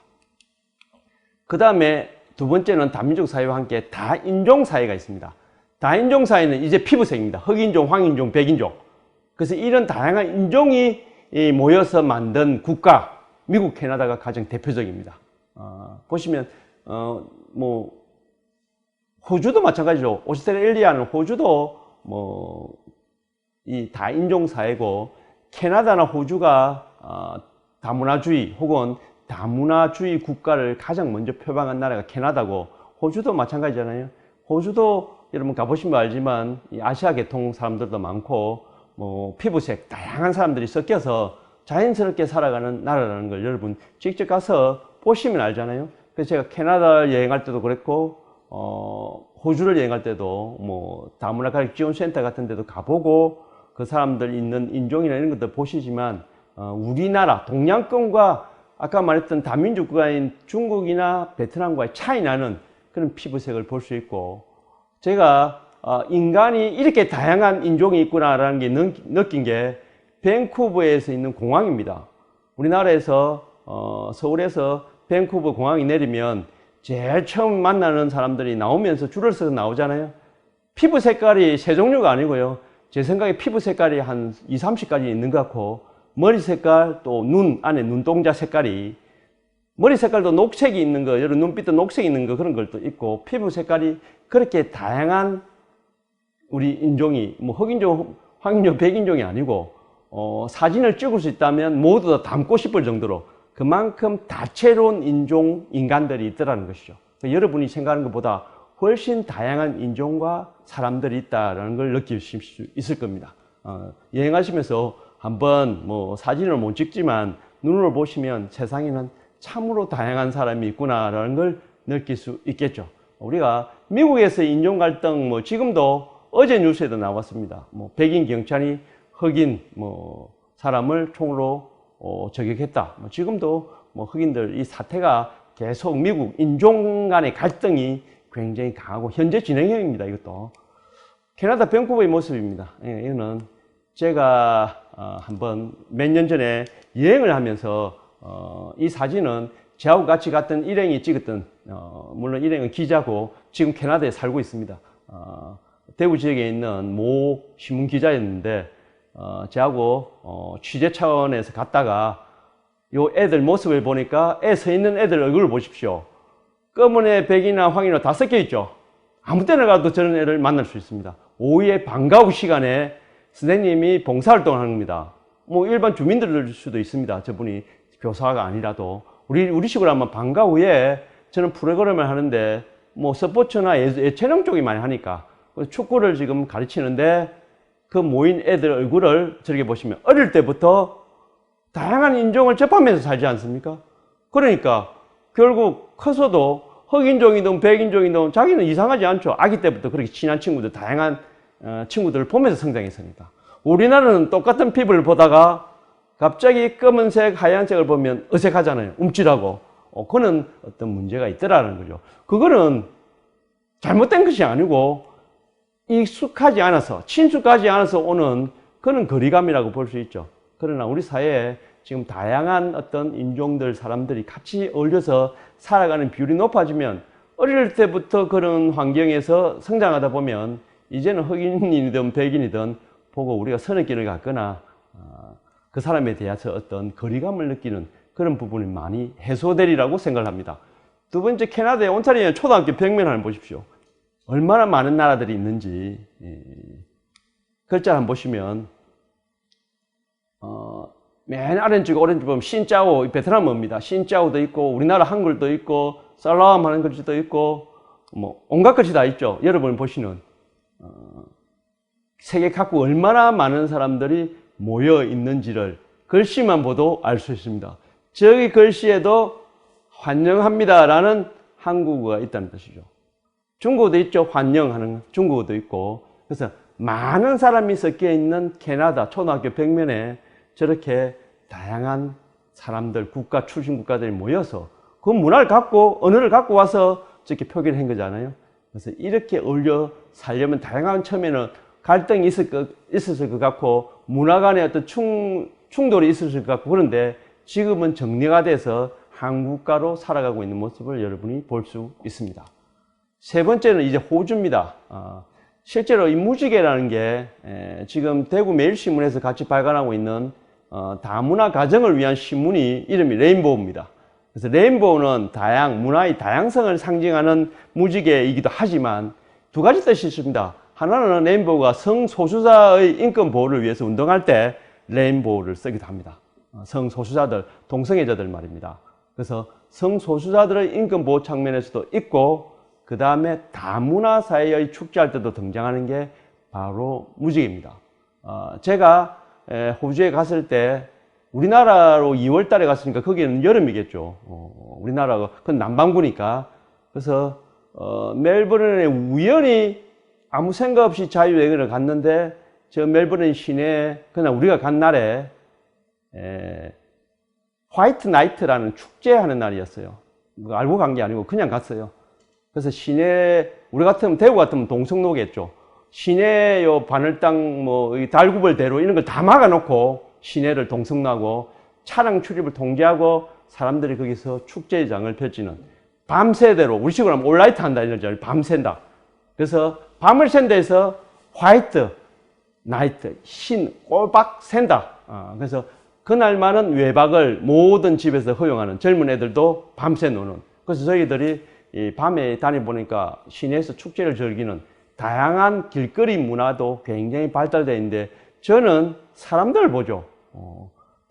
그 다음에 두 번째는 다민족 사회와 함께 다인종 사회가 있습니다. 다인종 사회는 이제 피부색입니다. 흑인종, 황인종, 백인종. 그래서 이런 다양한 인종이 모여서 만든 국가, 미국, 캐나다가 가장 대표적입니다. 보시면 뭐 호주도 마찬가지로 오스트레일리아는 호주도 뭐 이 다인종 사회고 캐나다나 호주가 다문화주의 혹은 다문화주의 국가를 가장 먼저 표방한 나라가 캐나다고 호주도 마찬가지잖아요. 호주도 여러분 가보시면 알지만 이 아시아 계통 사람들도 많고 뭐 피부색 다양한 사람들이 섞여서 자연스럽게 살아가는 나라라는 걸 여러분 직접 가서 보시면 알잖아요. 그래서 제가 캐나다 여행할 때도 그랬고 호주를 여행할 때도 뭐 다문화 가족 지원 센터 같은 데도 가보고 그 사람들 있는 인종이나 이런 것들 보시지만 우리나라 동양권과 아까 말했던 다민족 국가인 중국이나 베트남과의 차이 나는 그런 피부색을 볼 수 있고, 제가 인간이 이렇게 다양한 인종이 있구나라는 게 느낀 게 밴쿠버에서 있는 공항입니다. 우리나라에서 서울에서 밴쿠버 공항에 내리면 제일 처음 만나는 사람들이 나오면서 줄을 서서 나오잖아요. 피부 색깔이 세 종류가 아니고요. 제 생각에 피부 색깔이 한 20, 30가지 있는 것 같고 머리 색깔 또 눈 안에 눈동자 색깔이 머리 색깔도 녹색이 있는 거, 여러분 눈빛도 녹색이 있는 거 그런 것도 있고 피부 색깔이 그렇게 다양한 우리 인종이 뭐 흑인종, 황인종, 백인종이 아니고 사진을 찍을 수 있다면 모두 다 담고 싶을 정도로 그만큼 다채로운 인간들이 있더라는 것이죠. 여러분이 생각하는 것보다 훨씬 다양한 인종과 사람들이 있다는 걸 느끼실 수 있을 겁니다. 여행하시면서 한번 뭐 사진을 못 찍지만 눈으로 보시면 세상에는 참으로 다양한 사람이 있구나라는 걸 느낄 수 있겠죠. 우리가 미국에서 인종 갈등 뭐 지금도 어제 뉴스에도 나왔습니다. 뭐 백인 경찰이 흑인 뭐 사람을 총으로 저격했다. 뭐 지금도 뭐 흑인들 이 사태가 계속 미국 인종 간의 갈등이 굉장히 강하고 현재 진행형입니다. 이것도 캐나다 밴쿠버의 모습입니다. 예, 이거는 제가 한번 몇 년 전에 여행을 하면서 이 사진은 저하고 같이 갔던 일행이 찍었던 물론 일행은 기자고 지금 캐나다에 살고 있습니다. 대구 지역에 있는 모 신문 기자였는데 저하고 취재 차원에서 갔다가 요 애들 모습을 보니까 애 서 있는 애들 얼굴을 보십시오. 검은 애, 백이나 황이나 다 섞여 있죠. 아무 때나 가도 저런 애를 만날 수 있습니다. 오후에 방과 후 시간에 선생님이 봉사활동을 하는 겁니다. 뭐 일반 주민들일 수도 있습니다. 저분이 교사가 아니라도 우리식으로 하면 방과 후에 저는 프로그램을 하는데 뭐 스포츠나 예체능 쪽이 많이 하니까 축구를 지금 가르치는데 그 모인 애들 얼굴을 저렇게 보시면 어릴 때부터 다양한 인종을 접하면서 살지 않습니까? 그러니까 결국 커서도 흑인종이든 백인종이든 자기는 이상하지 않죠. 아기 때부터 그렇게 친한 친구들, 다양한 친구들을 보면서 성장했으니까. 우리나라는 똑같은 피부를 보다가 갑자기 검은색, 하얀색을 보면 어색하잖아요. 움찔하고. 그거는 어떤 문제가 있더라는 거죠. 그거는 잘못된 것이 아니고 익숙하지 않아서, 친숙하지 않아서 오는 그런 거리감이라고 볼 수 있죠. 그러나 우리 사회에 지금 다양한 어떤 인종들, 사람들이 같이 어울려서 살아가는 비율이 높아지면 어릴 때부터 그런 환경에서 성장하다 보면 이제는 흑인이든 백인이든 보고 우리가 선입견을 갖거나 그 사람에 대해서 어떤 거리감을 느끼는 그런 부분이 많이 해소되리라고 생각을 합니다. 두 번째, 캐나다의 온타리오 초등학교 벽면을 한번 보십시오. 얼마나 많은 나라들이 있는지 글자를 한번 보시면 맨 아래쪽 오른쪽 보면 신짜오, 베트남어입니다. 신짜오도 있고 우리나라 한글도 있고 살람 하는 글씨도 있고 뭐 온갖 글씨 다 있죠. 여러분 보시는 세계 각국 얼마나 많은 사람들이 모여 있는지를 글씨만 보도 알 수 있습니다. 저기 글씨에도 환영합니다라는 한국어가 있다는 뜻이죠. 중국어도 있죠. 환영하는 중국어도 있고. 그래서 많은 사람이 섞여 있는 캐나다 초등학교 벽면에 저렇게 다양한 사람들, 국가, 출신 국가들이 모여서 그 문화를 갖고, 언어를 갖고 와서 저렇게 표기를 한 거잖아요. 그래서 이렇게 어울려 살려면 다양한 처음에는 갈등이 있었을 것 같고, 문화 간의 어떤 충돌이 있었을 것 같고, 그런데 지금은 정리가 돼서 한국가로 살아가고 있는 모습을 여러분이 볼 수 있습니다. 세 번째는 이제 호주입니다. 실제로 이 무지개라는 게 지금 대구 매일신문에서 같이 발간하고 있는 다문화 가정을 위한 신문이 이름이 레인보우입니다. 그래서 레인보우는 문화의 다양성을 상징하는 무지개이기도 하지만 두 가지 뜻이 있습니다. 하나는 레인보우가 성소수자의 인권 보호를 위해서 운동할 때 레인보우를 쓰기도 합니다. 성소수자들, 동성애자들 말입니다. 그래서 성소수자들의 인권 보호 측면에서도 있고 그 다음에 다문화 사회의 축제할 때도 등장하는 게 바로 무지개입니다. 제가 호주에 갔을 때 우리나라로 2월 달에 갔으니까 거기는 여름이겠죠. 우리나라가 그건 남반구니까. 그래서 멜버른에 우연히 아무 생각 없이 자유여행을 갔는데 저 멜버른 시내에 그냥 우리가 간 날에 화이트 나이트라는 축제하는 날이었어요. 알고 간 게 아니고 그냥 갔어요. 그래서 시내, 우리 같으면 대구 같으면 동성로겠죠. 시내 요 바늘땅 뭐 달구벌대로 이런 걸 다 막아놓고 시내를 동성로하고 차량 출입을 통제하고 사람들이 거기서 축제장을 펼치는 밤새대로 우리식으로 하면 올라이트 한다 이런 줄 밤샌다. 그래서 밤을 샌 데서 화이트 나이트 흰 꼬박 샌다. 그래서 그날만은 외박을 모든 집에서 허용하는 젊은 애들도 밤새 노는. 그래서 저희들이 이 밤에 다녀보니까 시내에서 축제를 즐기는 다양한 길거리 문화도 굉장히 발달되어 있는데 저는 사람들을 보죠.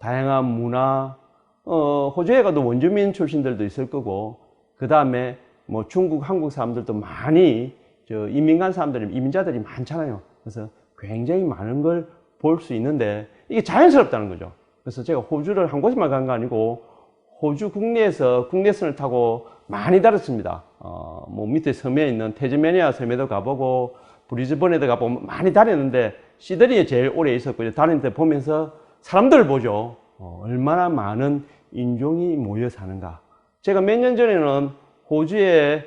다양한 문화, 호주에 가도 원주민 출신들도 있을 거고 그 다음에 뭐 중국, 한국 사람들도 많이 이민 간 사람들이, 이민자들이 많잖아요. 그래서 굉장히 많은 걸 볼 수 있는데 이게 자연스럽다는 거죠. 그래서 제가 호주를 한 곳에만 간 거 아니고 호주 국내에서 국내선을 타고 많이 다녔습니다. 뭐 밑에 섬에 있는 태즈메니아 섬에도 가보고 브리즈번에도 가보고 많이 다녔는데 시드니에 제일 오래 있었고 다닐 때 보면서 사람들을 보죠. 얼마나 많은 인종이 모여 사는가. 제가 몇 년 전에는 호주의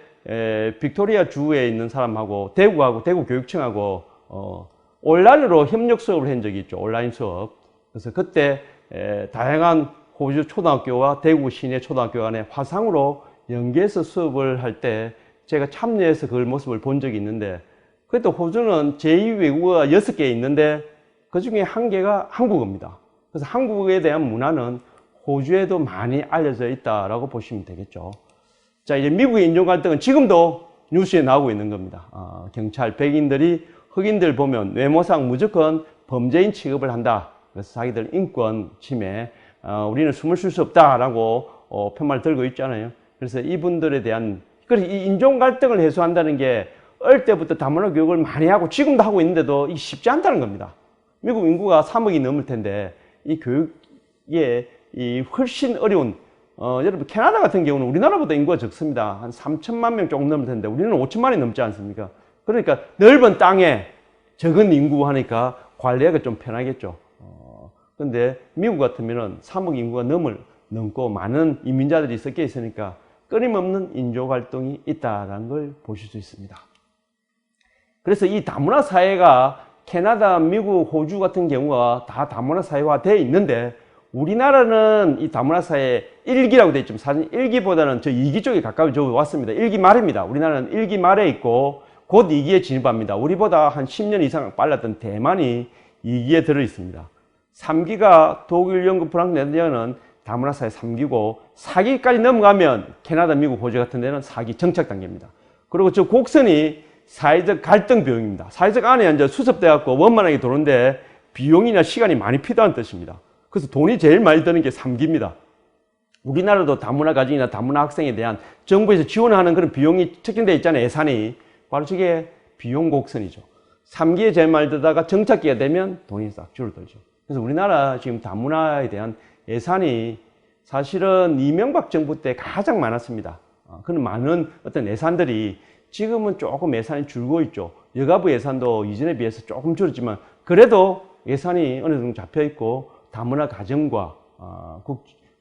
빅토리아 주에 있는 사람하고 대구하고 대구 교육청하고 온라인으로 협력 수업을 한 적이 있죠. 온라인 수업. 그래서 그때 다양한 호주 초등학교와 대구 시내 초등학교 간의 화상으로 연계해서 수업을 할 때 제가 참여해서 그 모습을 본 적이 있는데 그때 호주는 제2외국어가 6개 있는데 그 중에 한 개가 한국어입니다. 그래서 한국에 대한 문화는 호주에도 많이 알려져 있다라고 보시면 되겠죠. 자, 이제 미국의 인종 갈등은 지금도 뉴스에 나오고 있는 겁니다. 경찰, 백인들이 흑인들 보면 외모상 무조건 범죄인 취급을 한다. 그래서 자기들 인권 침해, 우리는 숨을 쉴 수 없다라고 편말 들고 있잖아요. 그래서 이분들에 대한, 그래서 이 인종 갈등을 해소한다는 게 어릴 때부터 다문화 교육을 많이 하고 지금도 하고 있는데도 이게 쉽지 않다는 겁니다. 미국 인구가 3억이 넘을 텐데 이 교육에 이 훨씬 어려운, 여러분 캐나다 같은 경우는 우리나라보다 인구가 적습니다. 한 3천만 명 조금 넘을 텐데 우리는 5천만이 넘지 않습니까? 그러니까 넓은 땅에 적은 인구 하니까 관리하기가 좀 편하겠죠. 근데 미국 같으면은 3억 인구가 넘고 많은 이민자들이 섞여 있으니까 끊임없는 인종 갈등이 있다는 걸 보실 수 있습니다. 그래서 이 다문화 사회가 캐나다, 미국, 호주 같은 경우가 다 다문화 사회화 되어 있는데 우리나라는 이 다문화 사회 1기라고 되어 있지만 사실 1기보다는 저 2기 쪽에 가까이 왔습니다. 1기 말입니다. 우리나라는 1기 말에 있고 곧 2기에 진입합니다. 우리보다 한 10년 이상 빨랐던 대만이 2기에 들어 있습니다. 3기가 독일, 영국, 프랑스, 네덜란드는 다문화 사회 3기고 4기까지 넘어가면 캐나다, 미국, 호주 같은 데는 4기 정착 단계입니다. 그리고 저 곡선이 사회적 갈등 비용입니다. 사회적 안에 이제 수습돼 갖고 원만하게 도는데 비용이나 시간이 많이 필요한 뜻입니다. 그래서 돈이 제일 많이 드는 게 3기입니다. 우리나라도 다문화 가정이나 다문화 학생에 대한 정부에서 지원하는 그런 비용이 책정되어 있잖아요. 예산이. 바로 저게 비용 곡선이죠. 3기에 제일 많이 들다가 정착기가 되면 돈이 싹 줄어들죠. 그래서 우리나라 지금 다문화에 대한 예산이 사실은 이명박 정부 때 가장 많았습니다. 그런 많은 어떤 예산들이 지금은 조금 예산이 줄고 있죠. 여가부 예산도 이전에 비해서 조금 줄었지만 그래도 예산이 어느 정도 잡혀 있고 다문화 가정과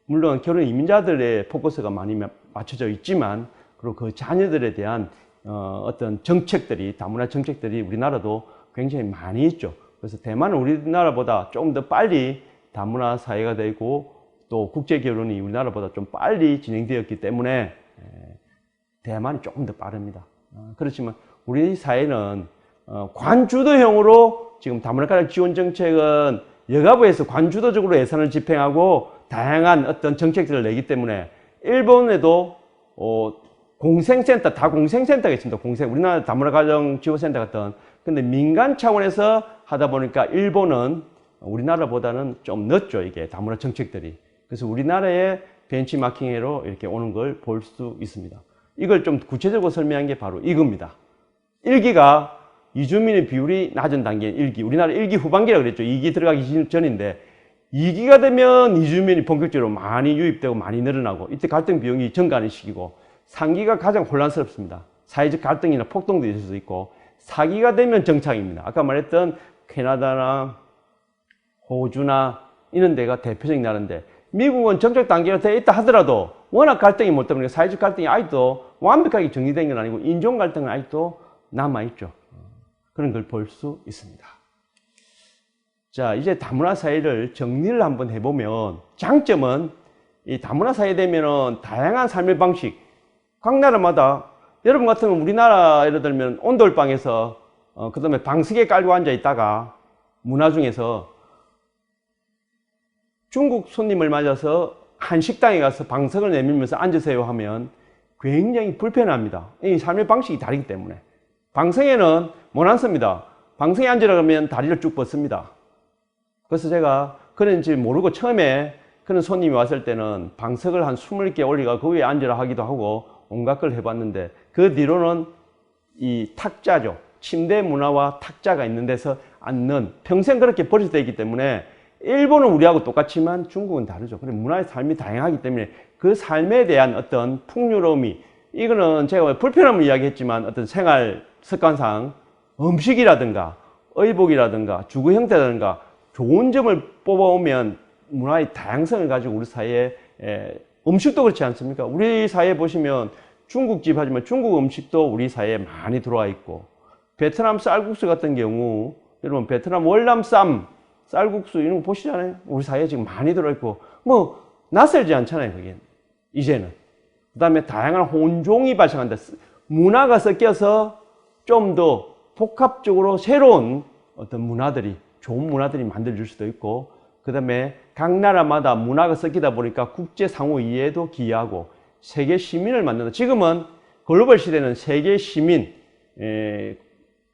물론 결혼 이민자들의 포커스가 많이 맞춰져 있지만 그리고 그 자녀들에 대한 어떤 정책들이 다문화 정책들이 우리나라도 굉장히 많이 있죠. 그래서 대만은 우리나라보다 조금 더 빨리 다문화 사회가 되고 또 국제 결혼이 우리나라보다 좀 빨리 진행되었기 때문에 대만이 조금 더 빠릅니다. 그렇지만 우리 사회는 관주도형으로 지금 다문화 가정 지원 정책은 여가부에서 관주도적으로 예산을 집행하고 다양한 어떤 정책들을 내기 때문에 일본에도 공생센터, 다 공생센터가 있습니다. 우리나라 다문화 가정 지원센터 같은. 근데 민간 차원에서 하다 보니까 일본은 우리나라보다는 좀 늦죠, 이게 다문화 정책들이. 그래서 우리나라의 벤치마킹으로 이렇게 오는 걸 볼 수 있습니다. 이걸 좀 구체적으로 설명한 게 바로 이겁니다. 1기가 이주민의 비율이 낮은 단계인 1기. 우리나라 1기 후반기라고 그랬죠. 2기 들어가기 전인데 2기가 되면 이주민이 본격적으로 많이 유입되고 많이 늘어나고 이때 갈등 비용이 증가하는 시기고 3기가 가장 혼란스럽습니다. 사회적 갈등이나 폭동도 있을 수 있고 4기가 되면 정착입니다. 아까 말했던 캐나다나 호주나 이런 데가 대표적인 나라인데 미국은 정착 단계가 되어 있다 하더라도 워낙 갈등이 못 때문에 사회적 갈등이 아직도 완벽하게 정리된 건 아니고 인종 갈등은 아직도 남아있죠. 그런 걸 볼 수 있습니다. 자, 이제 다문화 사회를 정리를 한번 해보면 장점은 이 다문화 사회 되면은 다양한 삶의 방식, 각 나라마다 여러분 같으면 우리나라 예를 들면 온돌방에서 그 다음에 방석에 깔고 앉아 있다가 문화 중에서 중국 손님을 맞아서 한 식당에 가서 방석을 내밀면서 앉으세요 하면 굉장히 불편합니다. 이 삶의 방식이 다르기 때문에. 방석에는 못 앉습니다. 방석에 앉으라 그러면 다리를 쭉 뻗습니다. 그래서 제가 그런지 모르고 처음에 그런 손님이 왔을 때는 방석을 한 20개 올리가 그 위에 앉으라 하기도 하고 온갖 걸 해봤는데 그 뒤로는 이 탁자죠. 침대 문화와 탁자가 있는 데서 앉는 평생 그렇게 버려져 있기 때문에 일본은 우리하고 똑같지만 중국은 다르죠. 그리고 문화의 삶이 다양하기 때문에 그 삶에 대한 어떤 풍요로움이 이거는 제가 불편함을 이야기했지만 어떤 생활 습관상 음식이라든가 의복이라든가 주거 형태라든가 좋은 점을 뽑아오면 문화의 다양성을 가지고 우리 사회에 음식도 그렇지 않습니까? 우리 사회에 보시면 중국집 하지만 중국 음식도 우리 사회에 많이 들어와 있고 베트남 쌀국수 같은 경우 여러분 베트남 월남쌈 쌀국수 이런 거 보시잖아요. 우리 사회에 지금 많이 들어있고 뭐 낯설지 않잖아요. 그게 이제는. 그 다음에 다양한 혼종이 발생한다. 문화가 섞여서 좀 더 복합적으로 새로운 어떤 문화들이 좋은 문화들이 만들어질 수도 있고, 그 다음에 각 나라마다 문화가 섞이다 보니까 국제 상호 이해에도 기여하고 세계 시민을 만든다. 지금은 글로벌 시대는 세계 시민,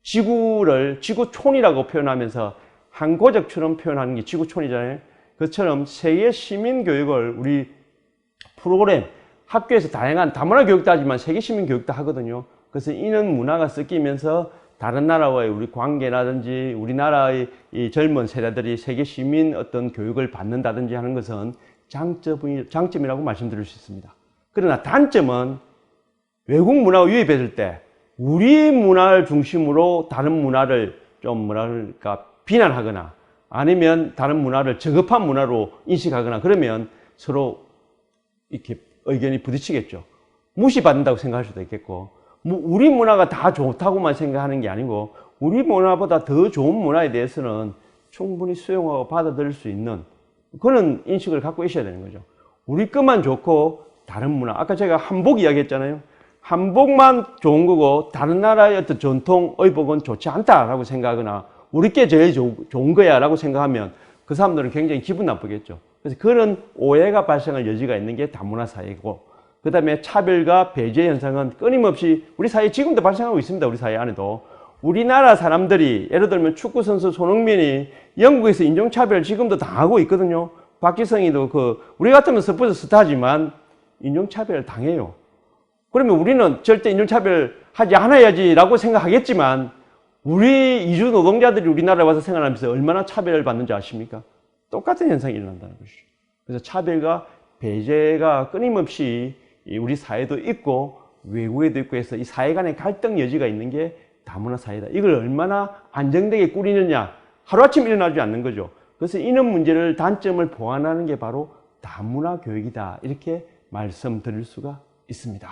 지구를 지구촌이라고 표현하면서 한 고적처럼 표현하는 게 지구촌이잖아요. 그처럼 세계 시민 교육을 우리 프로그램 학교에서 다양한 다문화 교육도 하지만 세계 시민 교육도 하거든요. 그래서 이런 문화가 섞이면서 다른 나라와의 우리 관계라든지 우리나라의 이 젊은 세대들이 세계 시민 어떤 교육을 받는다든지 하는 것은 장점이라고 말씀드릴 수 있습니다. 그러나 단점은 외국 문화가 유입했을 때 우리 문화를 중심으로 다른 문화를 좀 뭐랄까 비난하거나 아니면 다른 문화를 저급한 문화로 인식하거나 그러면 서로 이렇게 의견이 부딪히겠죠. 무시받는다고 생각할 수도 있겠고, 우리 문화가 다 좋다고만 생각하는 게 아니고 우리 문화보다 더 좋은 문화에 대해서는 충분히 수용하고 받아들일 수 있는 그런 인식을 갖고 있어야 되는 거죠. 우리 것만 좋고 다른 문화, 아까 제가 한복 이야기했잖아요. 한복만 좋은 거고 다른 나라의 어떤 전통 의복은 좋지 않다라고 생각하거나 우리 게 제일 좋은 거야 라고 생각하면 그 사람들은 굉장히 기분 나쁘겠죠. 그래서 그런 오해가 발생할 여지가 있는 게 다문화 사회고, 그 다음에 차별과 배제 현상은 끊임없이 우리 사회에 지금도 발생하고 있습니다. 우리 사회 안에도. 우리나라 사람들이 예를 들면 축구선수 손흥민이 영국에서 인종차별 지금도 당하고 있거든요. 박지성이도 우리 같으면 스포츠 스타지만 인종차별을 당해요. 그러면 우리는 절대 인종차별 하지 않아야지라고 생각하겠지만 우리 이주 노동자들이 우리나라에 와서 생활하면서 얼마나 차별을 받는지 아십니까? 똑같은 현상이 일어난다는 것이죠. 그래서 차별과 배제가 끊임없이 우리 사회도 있고 외국에도 있고 해서 이 사회 간의 갈등 여지가 있는 게 다문화 사회다. 이걸 얼마나 안정되게 꾸리느냐, 하루아침 일어나지 않는 거죠. 그래서 이런 문제를 단점을 보완하는 게 바로 다문화 교육이다. 이렇게 말씀드릴 수가 있습니다.